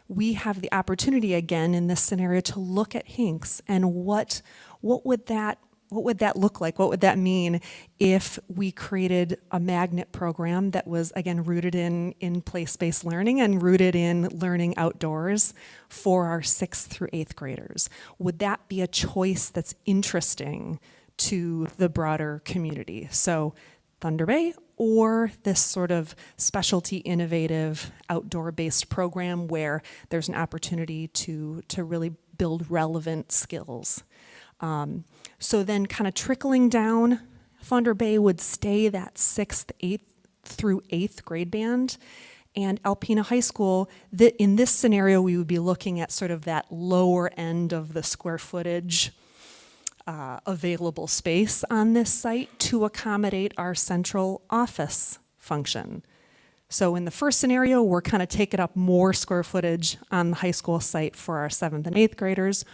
we have the opportunity, again, in this scenario to look at Hinks and what would that look like? What would that mean if we created a magnet program that was, again, rooted in place-based learning and rooted in learning outdoors for our 6th through 8th graders? Would that be a choice that's interesting to the broader community? So Thunder Bay or this sort of specialty innovative outdoor-based program where there's an opportunity to really build relevant skills. So then kind of trickling down, Thunder Bay would stay that 6th, 8th through 8th grade band. And Alpena High School, in this scenario, we would be looking at sort of that lower end of the square footage available space on this site to accommodate our central office function. So in the first scenario, we're kind of taking up more square footage on the high school site for our 7th and 8th graders.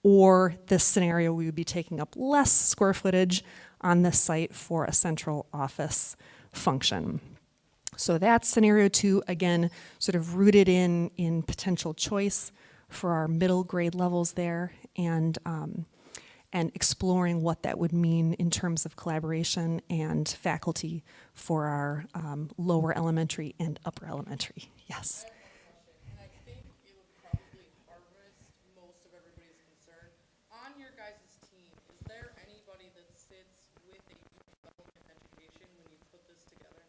Or this scenario, we would be taking up less square footage on this site for a central office function. So that's scenario 2, again, sort of rooted in potential choice for our middle grade levels there and exploring what that would mean in terms of collaboration and faculty for our lower elementary and upper elementary. Yes. And I think it would probably harvest most of everybody's concern. On your guys' team, is there anybody that sits with a youth development education when you put this together?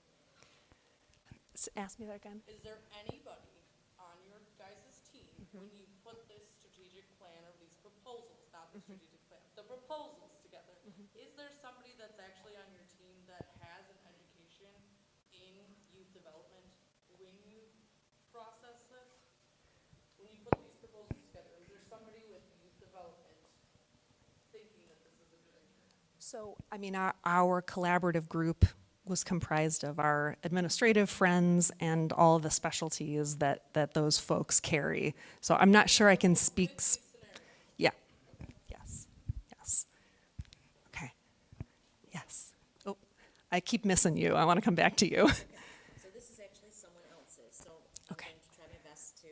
Ask me that again. Is there anybody on your guys' team when you put this strategic plan or these proposals, not the strategic plan, the proposals together, is there somebody that's actually on your team that has an education in youth development when you process this? When you put these proposals together, is there somebody with youth development thinking that this is a good idea? So, I mean, our collaborative group was comprised of our administrative friends and all the specialties that those folks carry. So I'm not sure I can speak. Yeah. Yes. Yes. Okay. Yes. Oh, I keep missing you. I want to come back to you. So this is actually someone else's, so I'm Okay. going to try my best to.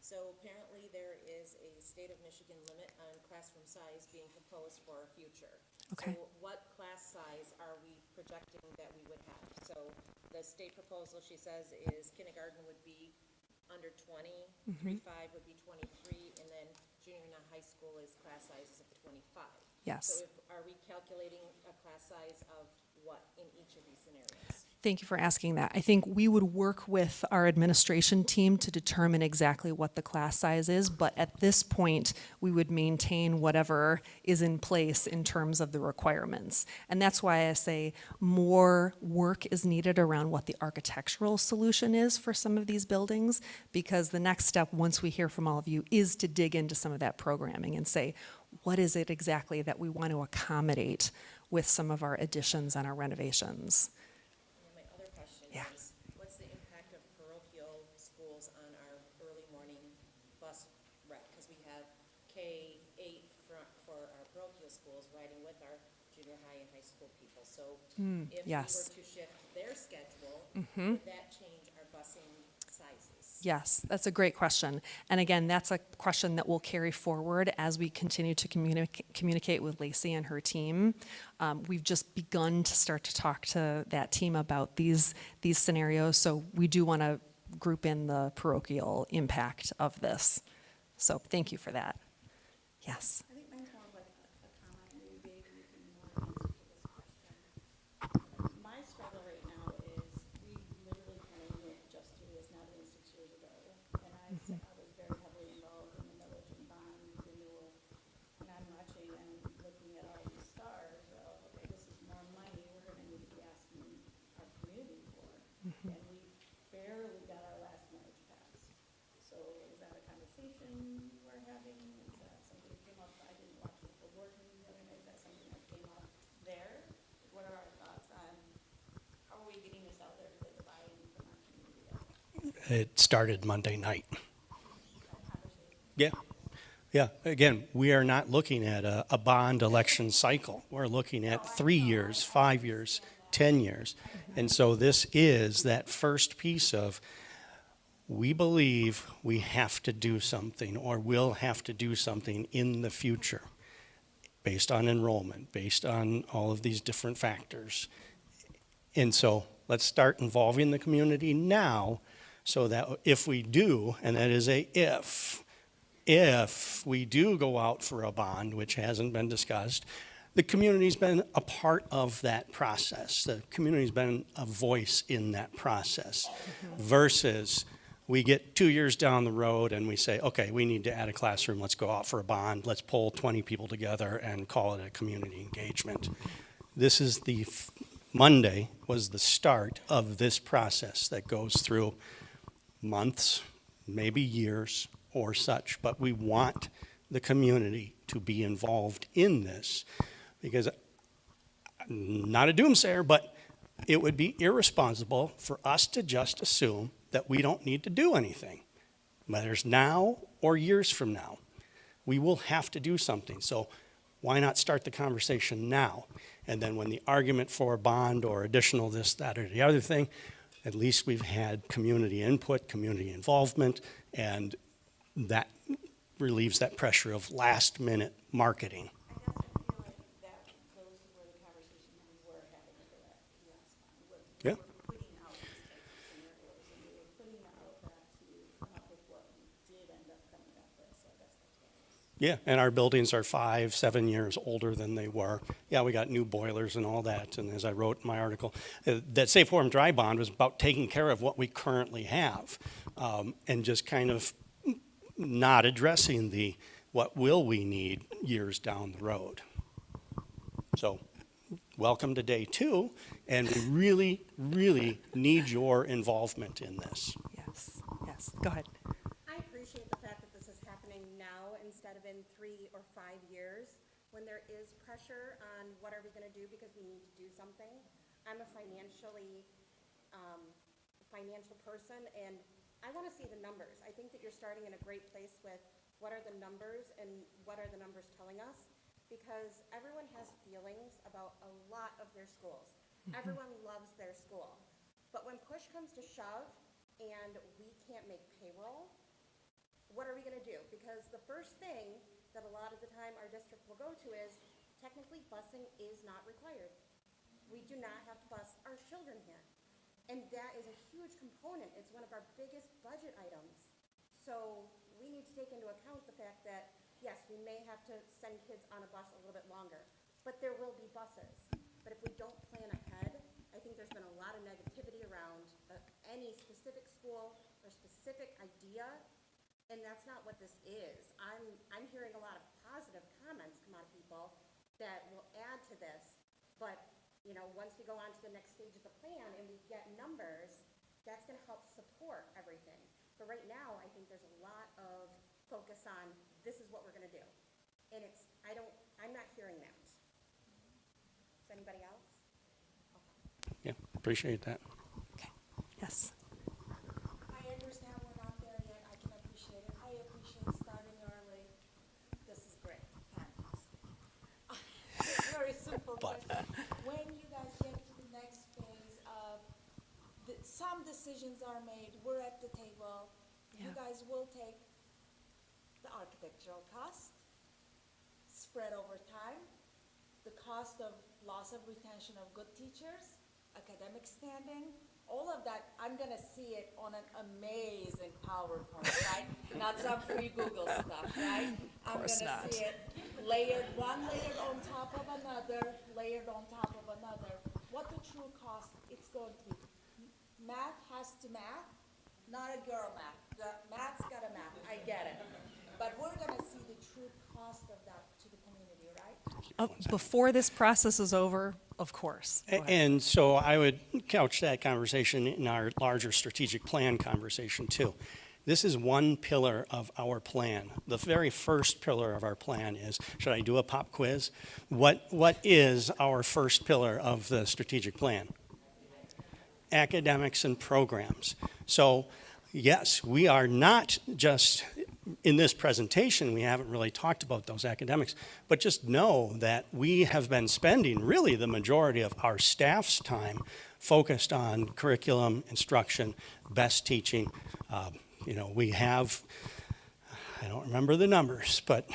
So apparently there is a state of Michigan limit on classroom size being proposed for our future. Okay. So what class size are we projecting that we would have? So the state proposal, she says, is kindergarten would be under 20, 3-5 would be 23, and then junior and high school is class sizes of 25. Yes. So are we calculating a class size of what in each of these scenarios? Thank you for asking that. I think we would work with our administration team to determine exactly what the class size is, but at this point, we would maintain whatever is in place in terms of the requirements. And that's why I say more work is needed around what the architectural solution is for some of these buildings, because the next step, once we hear from all of you, is to dig into some of that programming and say, what is it exactly that we want to accommodate with some of our additions and our renovations? My other question Yeah. is, what's the impact of parochial schools on our early morning bus ride? Because we have K-8 for our parochial schools riding with our junior high and high school people. So if we yes. were to shift their schedule, would that change our busing sizes? Yes, that's a great question. And again, that's a question that we'll carry forward as we continue to communicate with Lacey and her team. We've just begun to start to talk to that team about these scenarios, so we do want to group in the parochial impact of this. So thank you for that. Yes. I think mine's more of like a comment, maybe Dave, you can more answer to this question. My struggle right now is we literally kind of went just through this now than 6 years ago. And I was very heavily involved in the millage and bond renewal. And I'm watching and looking at all these stars of, okay, this is more money we're gonna need to be asking our community for. And we barely got our last marriage passed. So is that a conversation we're having? Is that something that came up? I didn't watch the full board meeting the other night. Is that something that came up there? What are our thoughts on how are we getting this out there to get the buy-in from our community? It started Monday night. That conversation. Yeah. Yeah. Again, we are not looking at a bond election cycle. We're looking at 3 years, 5 years, 10 years. And so this is that first piece of, we believe we have to do something or will have to do something in the future based on enrollment, based on all of these different factors. And so let's start involving the community now so that if we do, and that is a if we do go out for a bond, which hasn't been discussed, the community's been a part of that process. The community's been a voice in that process versus we get 2 years down the road and we say, okay, we need to add a classroom, let's go out for a bond, let's pull 20 people together and call it a community engagement. This is Monday was the start of this process that goes through months, maybe years or such, but we want the community to be involved in this because, not a doomsayer, but it would be irresponsible for us to just assume that we don't need to do anything, whether it's now or years from now. We will have to do something. So why not start the conversation now? And then when the argument for a bond or additional this, that, or the other thing, at least we've had community input, community involvement, and that relieves that pressure of last minute marketing. I guess I feel like that those were the conversation that we were having for that last time. Yeah. We were putting out these types of scenarios and we were putting out that to come up with what we did end up coming up with. So I guess that's what it was. Yeah, and our buildings are 5, 7 years older than they were. Yeah, we got new boilers and all that. And as I wrote in my article, that Safe Warm Dry bond was about taking care of what we currently have and just kind of not addressing the what will we need years down the road. So welcome to day 2, and we really, really need your involvement in this. Yes, yes, go ahead. I appreciate the fact that this is happening now instead of in 3 or 5 years when there is pressure on what are we going to do because we need to do something. I'm a financial person and I want to see the numbers. I think that you're starting in a great place with what are the numbers and what are the numbers telling us because everyone has feelings about a lot of their schools. Everyone loves their school. But when push comes to shove and we can't make payroll, what are we going to do? Because the first thing that a lot of the time our district will go to is technically busing is not required. We do not have to bus our children here. And that is a huge component. It's one of our biggest budget items. So we need to take into account the fact that, yes, we may have to send kids on a bus a little bit longer, but there will be buses. But if we don't plan ahead, I think there's been a lot of negativity around any specific school or specific idea, and that's not what this is. I'm hearing a lot of positive comments come out of people that will add to this, but you know, once we go on to the next stage of the plan and we get numbers, that's going to help support everything. But right now, I think there's a lot of focus on this is what we're going to do. And I'm not hearing that. Is anybody else? Okay. Yeah, appreciate that. Okay, yes. I understand we're not there yet. I can appreciate it. I appreciate starting early. This is great. Fantastic. Very simple But When you guys get to the next phase of, some decisions are made, we're at the table, you Yeah. guys will take the architectural cost, spread over time, the cost of loss of retention of good teachers, academic standing, all of that, I'm gonna see it on an amazing PowerPoint, right? Not some free Google stuff, right? course I'm not. gonna see it layered, one layered on top of another, layered on top of another. What the true cost it's going to be. Math has to math, not a girl math. The math's got a math, I get it. But we're gonna see the true cost of that to the community, right? Before this process is over, of course. Go ahead. And so I would couch that conversation in our larger strategic plan conversation too. This is one pillar of our plan. The very first pillar of our plan is, should I do a pop quiz? What is our first pillar of the strategic plan? Academics and programs. So yes, we are not just, in this presentation, we haven't really talked about those academics, but just know that we have been spending really the majority of our staff's time focused on curriculum, instruction, best teaching. We have, I don't remember the numbers, but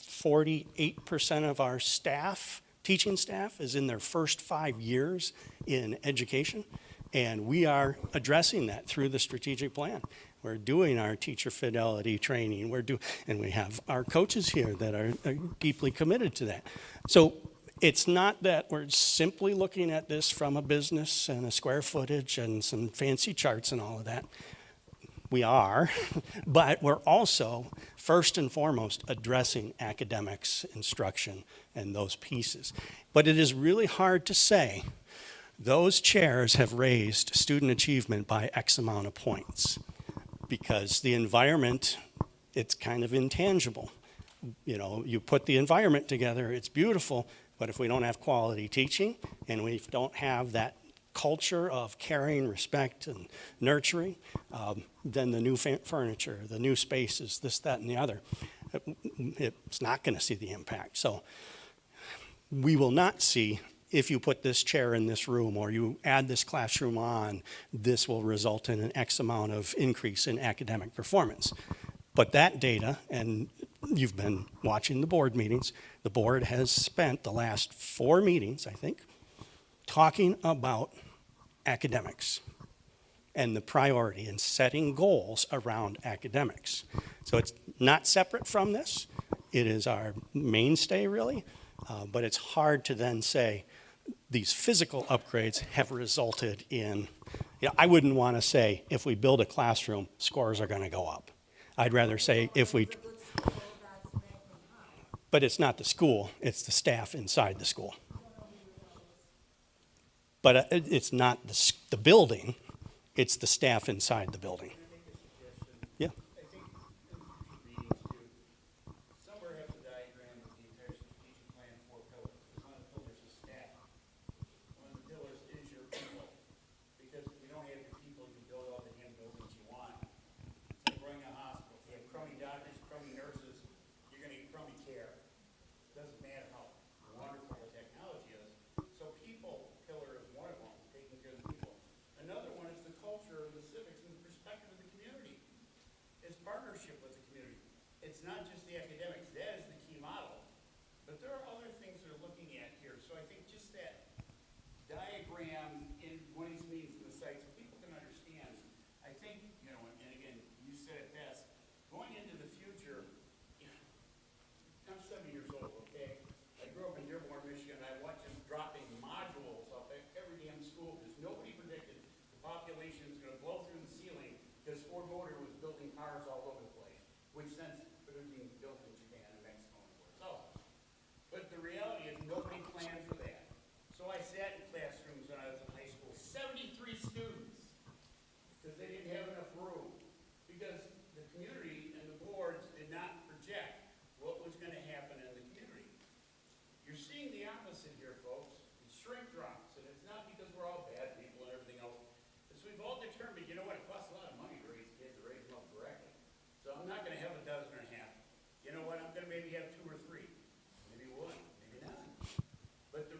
48% of our staff, teaching staff, is in their first 5 years in education. And we are addressing that through the strategic plan. We're doing our teacher fidelity training. And we have our coaches here that are deeply committed to that. So it's not that we're simply looking at this from a business and a square footage and some fancy charts and all of that. We are, but we're also, first and foremost, addressing academics, instruction, and those pieces. But it is really hard to say those chairs have raised student achievement by X amount of points because the environment, it's kind of intangible. You put the environment together, it's beautiful, but if we don't have quality teaching and we don't have that culture of caring, respect, and nurturing, then the new furniture, the new spaces, this, that, and the other, it's not going to see the impact. So we will not see, if you put this chair in this room or you add this classroom on, this will result in an X amount of increase in academic performance. But that data, and you've been watching the board meetings, the board has spent the last 4 meetings, I think, talking about academics and the priority and setting goals around academics. So it's not separate from this. It is our mainstay, really, but it's hard to then say these physical upgrades have resulted in, I wouldn't want to say if we build a classroom, scores are going to go up. I'd rather say if we, but it's not the school, it's the staff inside the school. But it's not the building, it's the staff inside the building. Yeah. I think in future meetings too, somewhere have the diagram of the entire strategic plan 4 pillars. Because one of the pillars is staff. One of the pillars is your people. Because if you don't have your people, you build all the damn buildings you want. It's like running a hospital. If you have crummy doctors, crummy nurses, you're gonna get crummy care. Doesn't matter how wonderful the technology is. So people pillar is one of them, taking care of the people. Another one is the culture, the civics, and the perspective of the community. It's partnership with the community. It's not just the academics, that is the key model. But there are other things they're looking at here. So I think just that diagram in one of these meetings in the site, so people can understand. I think, and again, you said it best, going into the future, I'm 70 years old, okay? I grew up in Dearborn, Michigan, and I watched them dropping modules up at every damn school because nobody predicted the population was going to blow through the ceiling because Ford Motor was building cars all over the place, which since they're being built in Japan and Mexico and where else. But the reality is nobody planned for that. So I sat in classrooms when I was in high school, 73 students, because they didn't have enough room. Because the community and the boards did not project what was going to happen in the community. You're seeing the opposite here, folks. It's shrink drops, and it's not because we're all bad people and everything else. It's we've all determined, it costs a lot of money to raise kids, to raise them up correctly. So I'm not going to have a dozen and a half. You know what? I'm going to maybe have 2 or 3. Maybe 1, maybe none. But the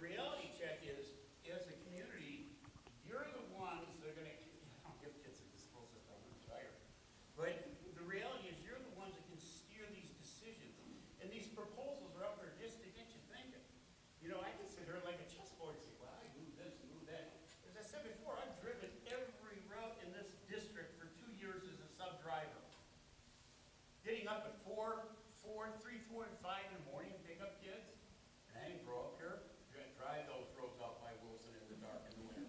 4, 3, 4, and 5 in the morning and pick up kids. And I didn't grow up here. Drive those roads out by Wilson in the dark in the winter,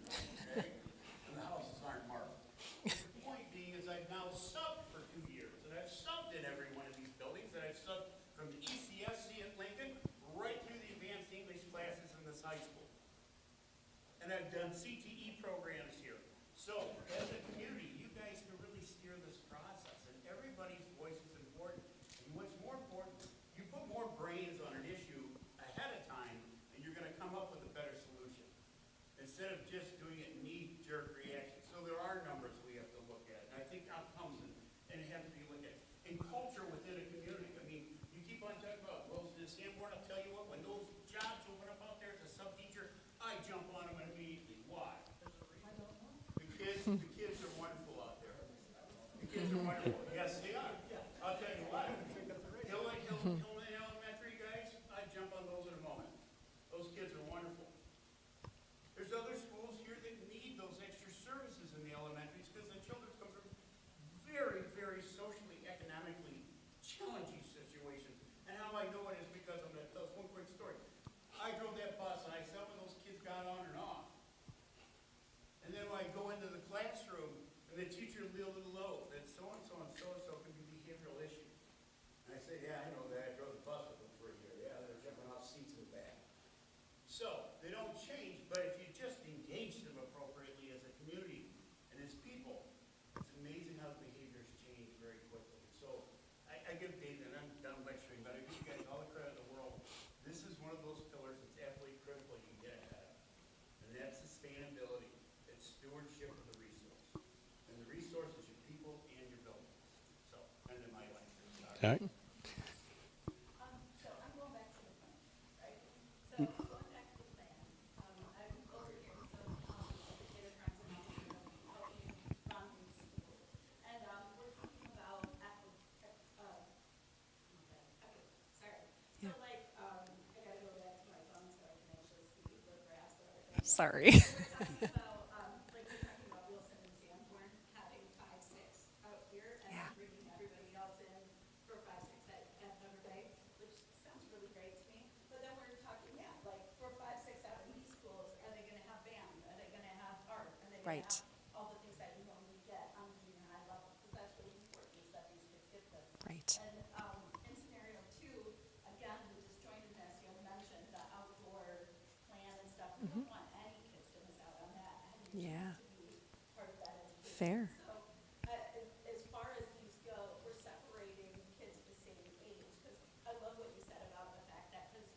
okay? And the houses aren't marked. The point being is I've now subbed for 2 years, and I've subbed in every one of these buildings, and I've subbed from the ECSC at Lincoln right through the advanced English classes in this high school. And I've done CTE programs here. So as a community, you guys can really steer this process, and everybody's voice is important. And what's more important, you put more brains on an issue ahead of time, and you're gonna come up with a better solution, instead of just doing it knee-jerk reaction. So there are numbers we have to look at, and I think outcomes and it has to be looked at. And culture within a community. I mean, you keep on talking about Wilson and Sanborn. I'll tell you what, when those jobs open up out there as a sub-teacher, I jump on them immediately. Why? The kids are wonderful out there. The kids are wonderful. Yes, they are. I'll tell you what. Hillman Elementary guys, I jump on those in a moment. Those kids are wonderful. There's other schools here that need those extra services in the elementaries because the children come from very, very socially, economically challenging situations. And how I know it is because I'm going to tell us one quick story. I drove that bus and I saw when those kids got on and off. And then when I go into the classroom and the teacher will low that so-and-so and so-and-so can be behavioral issues. And I say, yeah, I know that. I drove the bus with them for a year. Yeah, they were jumping off seats in the back. So they don't change, but if you just engage them appropriately as a community and as people, it's amazing how the behaviors change very quickly. So I give David, and I'm done lecturing, but I give you guys all the credit in the world. This is one of those pillars that's absolutely critical you can get ahead of. And that's sustainability. It's stewardship of the resource. And the resource is your people and your buildings. So, end of my lecture. Sorry. Okay. So I'm going back to the plan, right? So going back to the plan, I'm over here, so educator friends and I, helping run these schools. And we're talking about sorry. So like, I gotta go back to my phone so I can actually see the graphs that are there. Sorry. We're talking about, like we're talking about Wilson and Sanborn having 5, 6 out here and then bringing everybody else in for 5, 6 at Notre Dame, which sounds really great to me. But then we're talking, yeah, like for 5, 6 out in these schools, are they gonna have band? Are they gonna have art? Are they gonna Right. have all the things that you normally get on the junior high level? Because that's really important is that these kids get this. Right. And in scenario 2, again, the disjointedness, you had mentioned the outdoor plan and stuff. We don't want any kids to miss out on that. And you Yeah. need to be part of that education. Fair. So, as far as these go, we're separating kids the same age, because I love what you said about the fact that, because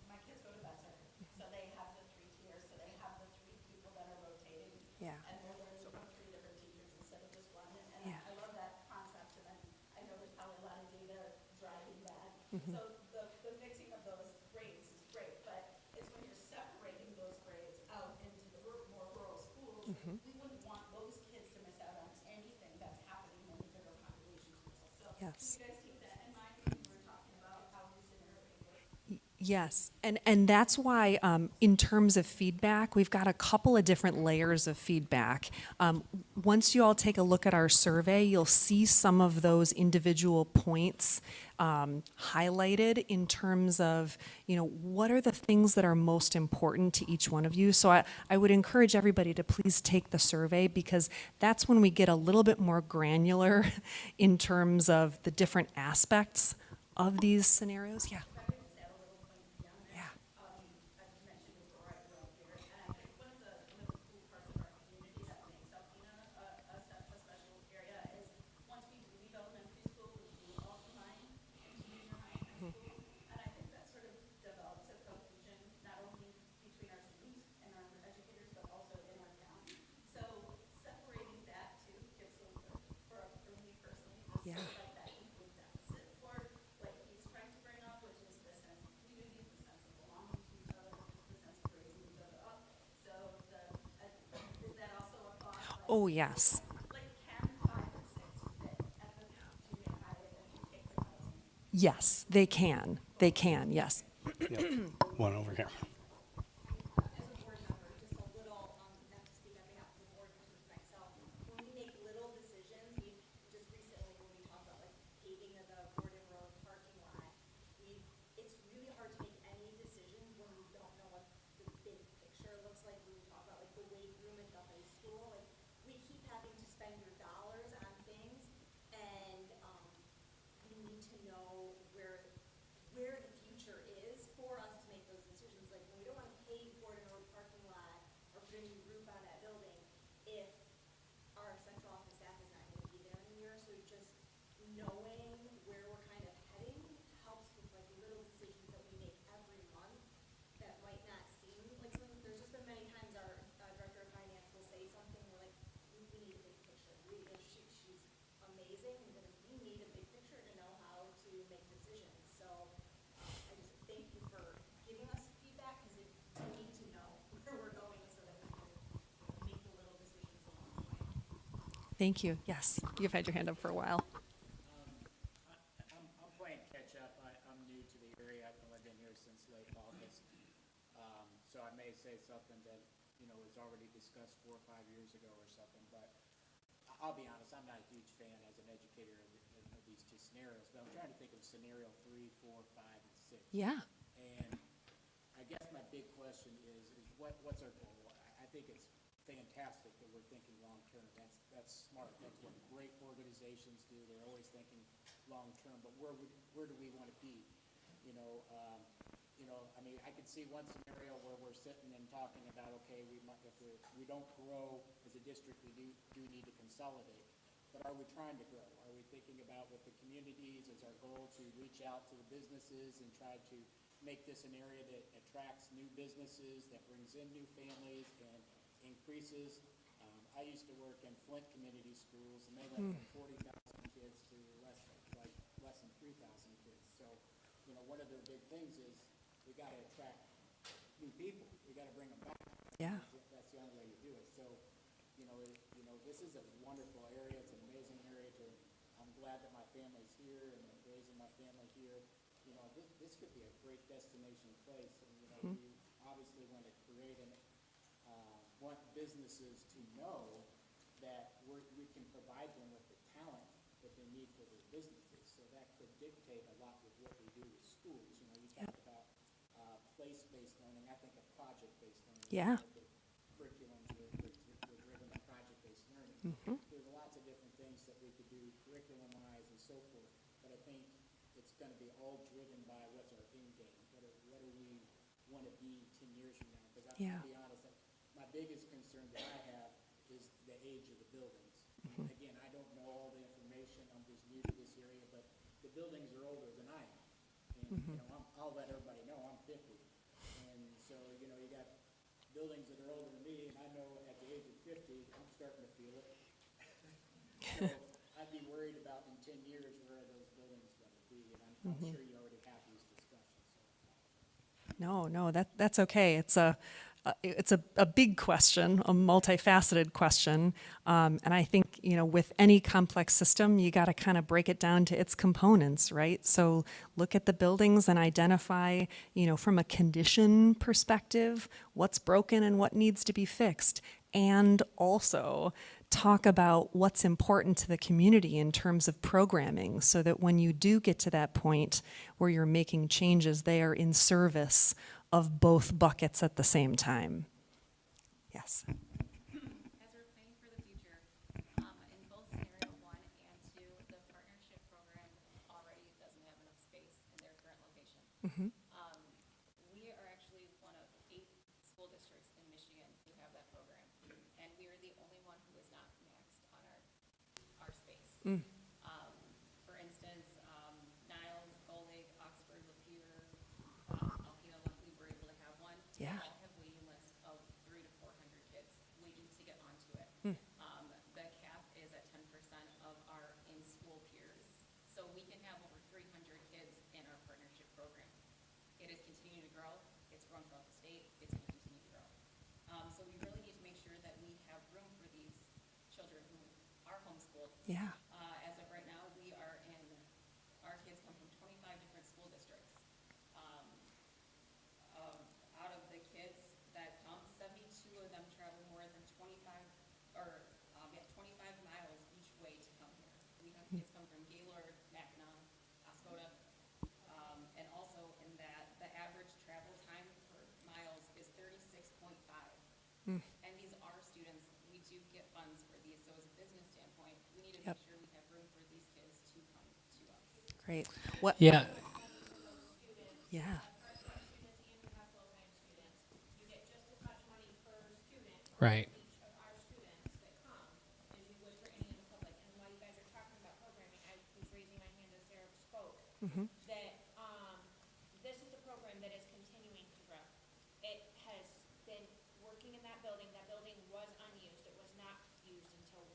my kids go to Besser, so they have the 3 tiers, so they have the 3 people that are rotating. Yeah. And they're learning from 3 different teachers instead of just one, and Yeah. I love that concept, and I know there's probably a lot of data driving that. So the mixing of those grades is great, but it's when you're separating those grades out into the more rural schools, we wouldn't want those kids to miss out on anything that's happening in the bigger population schools. So Yes. you guys keep that in mind when you were talking about how these scenarios work. Yes, and that's why in terms of feedback, we've got a couple of different layers of feedback. Once you all take a look at our survey, you'll see some of those individual points highlighted in terms of, what are the things that are most important to each one of you. So I would encourage everybody to please take the survey, because that's when we get a little bit more granular in terms of the different aspects of these scenarios. Yeah. If I could just add a little point beyond that. Yeah. I've mentioned before, I grew up here, and I think one of the cool parts of our community that makes Alpena a special area is once we leave elementary school, we do all combine into junior high and high school. And I think that sort of develops a cohesion, not only between our students and our educators, but also in our town. So separating that too gives a little bit, for me personally, just Yeah. like that equal deficit for what he's trying to bring up, which is the sense of community, the sense of belonging to each other, the sense of raising each other up. So is that also a thought? Like, Oh, yes. Like can 5 and 6 fit at the junior high if you take the housing? Yes, they can. They can, yes. Yep. One over here. As a board member, just a little, not to speak on behalf of the board, but just myself, when we make little decisions, we just recently, when we talked about like paving of the Gordon Road parking lot, Thank you. Yes, you've had your hand up for a while. I'm playing catch up. I'm new to the area. I've only been here since late August. So I may say something that, was already discussed 4 or 5 years ago or something, but I'll be honest, I'm not a huge fan as an educator of these two scenarios, but I'm trying to think of scenario 3, 4, 5, and 6. Yeah. And I guess my big question is what's our goal? I think it's fantastic that we're thinking long-term. That's smart. That's what great organizations do. They're always thinking long-term, but where do we want to be? I mean, I could see one scenario where we're sitting and talking about, okay, if we don't grow as a district, we do need to consolidate. But are we trying to grow? Are we thinking about with the communities? Is our goal to reach out to the businesses and try to make this an area that attracts new businesses, that brings in new families and increases? I used to work in Flint Community Schools, and they went from 40,000 kids to less than 3,000 kids. So, one of their big things is we got to attract new people. We got to bring them back. Yeah. That's the only way to do it. So, this is a wonderful area. It's an amazing area. I'm glad that my family's here and I'm raising my family here. This could be a great destination place. And, we obviously want to create and want businesses to know that we can provide them with the talent that they need for their businesses. So that could dictate a lot with what we do with schools. You talked about place-based learning. I think of project-based learning. Yeah. The curriculums were driven by project-based learning. There's lots of different things that we could do curriculum-wise and so forth, but I think it's going to be all driven by what's our end game. What do we want to be 10 years from now? Because I'll be honest, my biggest concern that I have is the age of the buildings. Again, I don't know all the information. I'm just new to this area, but the buildings are older than I am. And, I'll let everybody know I'm 50. And so, you got buildings that are older than me, and I know at the age of 50, I'm starting to feel it. So I'd be worried about in 10 years where are those buildings going to be, and I'm sure you already have these discussions. No, that's okay. It's a big question, a multifaceted question, and I think with any complex system, you got to kind of break it down to its components, right? So look at the buildings and identify, from a condition perspective, what's broken and what needs to be fixed, and also talk about what's important to the community in terms of programming, so that when you do get to that point where you're making changes, they are in service of both buckets at the same time. Yes. As we're planning for the future, in both scenario 1 and 2, the partnership program already doesn't have enough space in their current location. We are actually one of 8 school districts in Michigan who have that program, and we are the only one who is not maxed on our space. For instance, Niles, Golig, Oxford, Lapeer, Alpena, luckily we're able to have one. Yeah. They all have waiting lists of 300 to 400 kids waiting to get onto it. The cap is at 10% of our in-school peers, so we can have over 300 kids in our partnership program. It is continuing to grow. It's grown throughout the state. It's going to continue to grow. So we really need to make sure that we have room for these children who are homeschooled. Yeah. As of right now, our kids come from 25 different school districts. Out of the kids that come, 72 of them travel more than 25 miles each way to come here. We have kids come from Gaylord, Mackinac, Oscoda, and also in that the average travel time per miles is 36.5. And these are students. We do get funds for these, so as a business standpoint, we need to make sure we have room for these kids to come to us. Great. What? Yeah. Yeah. Part-time students and we have full-time students. You get just as much money per student Right. for each of our students that come as you would for any of the public. And while you guys are talking about programming, I was raising my hand as Sarah spoke, that this is a program that is continuing to grow. It has been working in that building. That building was unused. It was not used until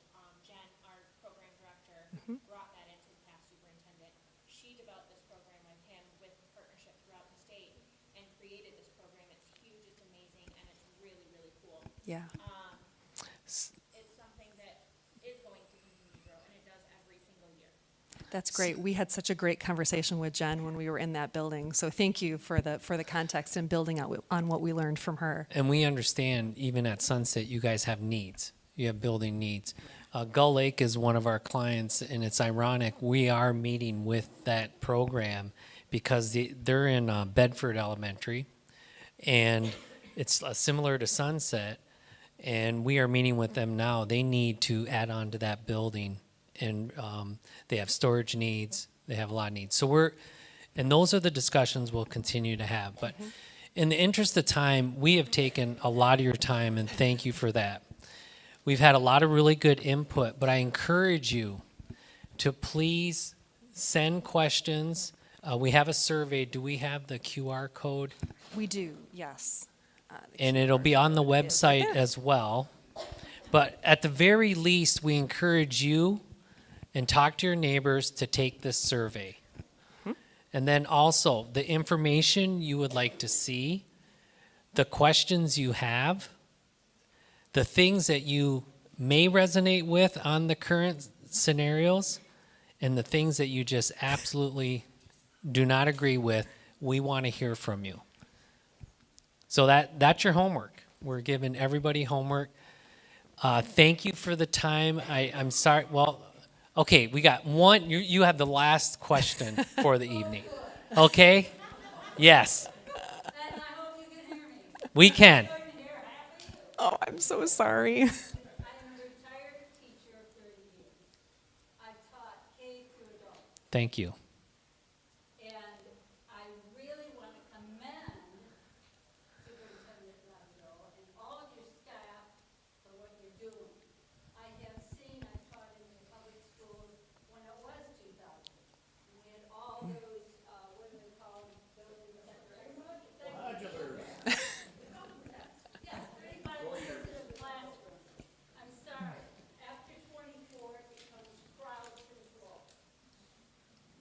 Jen, our program director, brought that into the past superintendent. She developed this program with him with partnership throughout the state and created this program. It's huge, it's amazing, and it's really, really cool. Yeah. It's something that is going to That's great. We had such a great conversation with Jen when we were in that building. So thank you for the context and building out on what we learned from her. And we understand, even at Sunset, you guys have needs. You have building needs. Gull Lake is one of our clients, and it's ironic. We are meeting with that program because they're in Bedford Elementary, and it's similar to Sunset, and we are meeting with them now. They need to add on to that building, and they have storage needs. They have a lot of needs. So and those are the discussions we'll continue to have. But in the interest of time, we have taken a lot of your time, and thank you for that. We've had a lot of really good input, but I encourage you to please send questions. We have a survey. Do we have the QR code? We do, yes. And it'll be on the website as well. But at the very least, we encourage you and talk to your neighbors to take this survey. And then also, the information you would like to see, the questions you have, the things that you may resonate with on the current scenarios, and the things that you just absolutely do not agree with, we want to hear from you. So that's your homework. We're giving everybody homework. Thank you for the time. I'm sorry. Well, okay, we got one. You have the last question for the evening. Okay? Yes. And I hope you can hear me. We can. Couldn't hear half of you. Oh, I'm so sorry. I am a retired teacher of 30 years. I've taught K through adult. Thank you. And I really want to commend Superintendent Landau and all of your staff for what you're doing. I have seen, I taught in the public schools when it was 2000. And we had all those, what do they call them, buildings that were. Yeah, 35 kids in a classroom. I'm sorry, after 24, it becomes crowd control.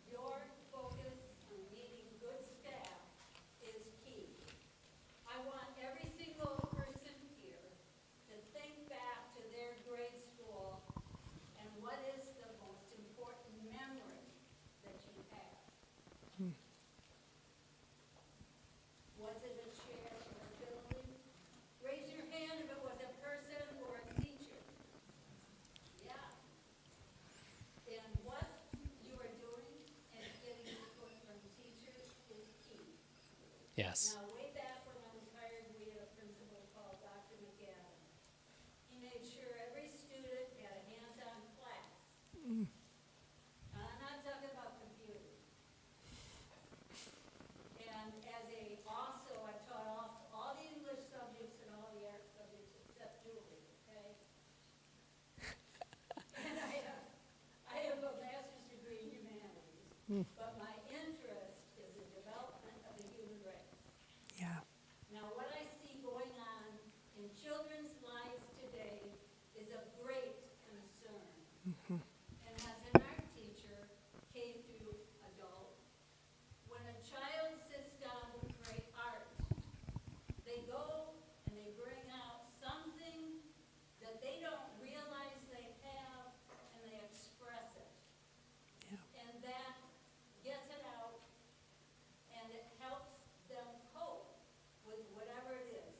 Your focus on needing good staff is key. I want every single person here to think back to their grade school and what is the most important memory that you have. Was it a chair or a building? Raise your hand if it was a person or a teacher. Yeah. And what you are doing and getting input from teachers is key. Yes. Now, way back when I was hired, we had a principal called Dr. McGavin. He made sure every student had a hands-on class. Now, I'm not talking about computers. And also, I taught all the English subjects and all the art subjects except Julie, okay? And I have a master's degree in humanities, but my interest is the development of the human race. Yeah. Now, what I see going on in children's lives today is of great concern. And as an art teacher, K through adult, when a child sits down to create art, they go and they bring out something that they don't realize they have, and they express it. And that gets it out, and it helps them cope with whatever it is.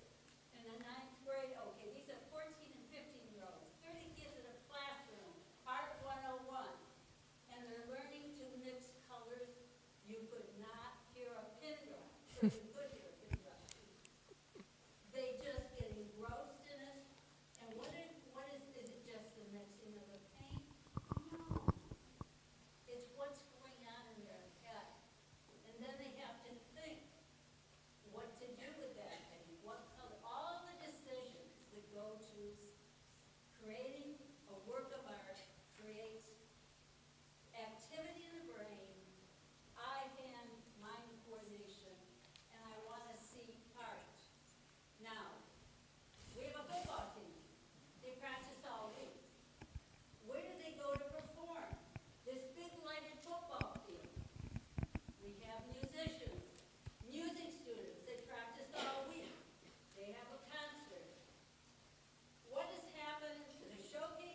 In the 9th grade, okay, these are 14 and 15-year-olds, 30 kids in a classroom, Art 101, and they're learning to mix colors. You could not hear a pin drop, or you could hear a pin drop. They just get engrossed in it, and is it just the mixing of the paint? No. It's what's going on in their head. And then they have to think what to do with that paint, what color, all the decisions that go to creating a work of art creates activity in the brain, eye-hand, mind coordination, and I want to see art. Now, we have a football team. They practice all week. Where do they go to perform? This big lighted football field. We have musicians, music students. They practice all week. They have a concert. What has happened to the showcase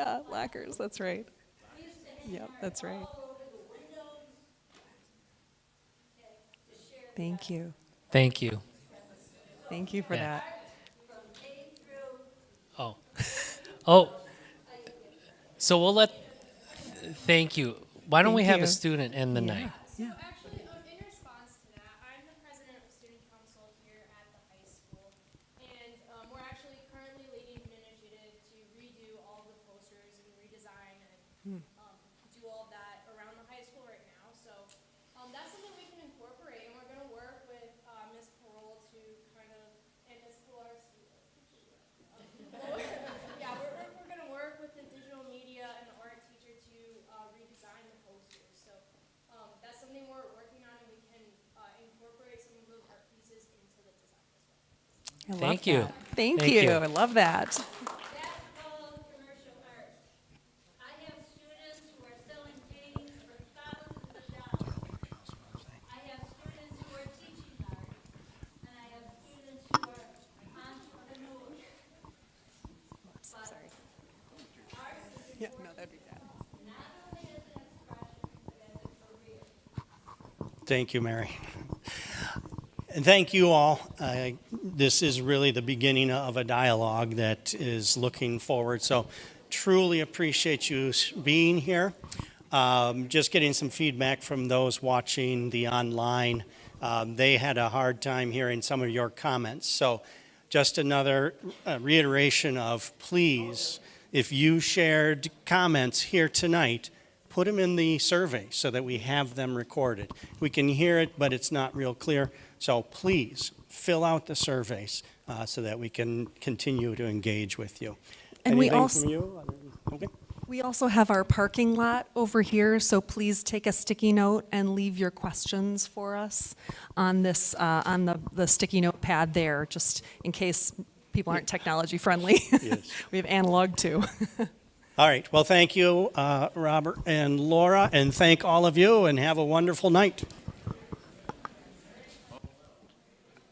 Yeah, lacquers, that's right. Yep, that's right. Thank you. Thank you. Thank you for Yeah. that. Oh. Oh, so we'll let, thank you. Why don't we Thank have a you. student end the Yeah. night? Yeah. Actually, in response to that, I'm the president of student council here at the high school, and we're actually currently leading an initiative to redo all the posters and redesign and do all of that around the high school right now. So that's something we can incorporate, and we're going to work with Ms. Parole to kind of, and Ms. Pilarski. Yeah, we're going to work with the digital media and the art teacher to redesign the posters. So that's something we're working on, and we can incorporate some of those art pieces into the design as well. I love Thank you. that. Thank Thank you. you. I love that. That's called commercial art. I have students who are selling paintings for thousands of dollars. I have students who are teaching art, and I have students who are entrepreneurs. Sorry. Art is Yeah, no, that'd be bad. not only as an expression, but as a career. Thank you, Mary. And thank you all. This is really the beginning of a dialogue that is looking forward. So truly appreciate you being here. Just getting some feedback from those watching the online. They had a hard time hearing some of your comments. So just another reiteration of please, if you shared comments here tonight, put them in the survey so that we have them recorded. We can hear it, but it's not real clear. So please fill out the surveys so that we can continue to engage with you. And we Anything also- from you? Okay. We also have our parking lot over here, so please take a sticky note and leave your questions for us on this, on the sticky note pad there, just in case people aren't technology friendly. Yes. We have analog too. All right. Well, thank you, Robert and Laura, and thank all of you, and have a wonderful night.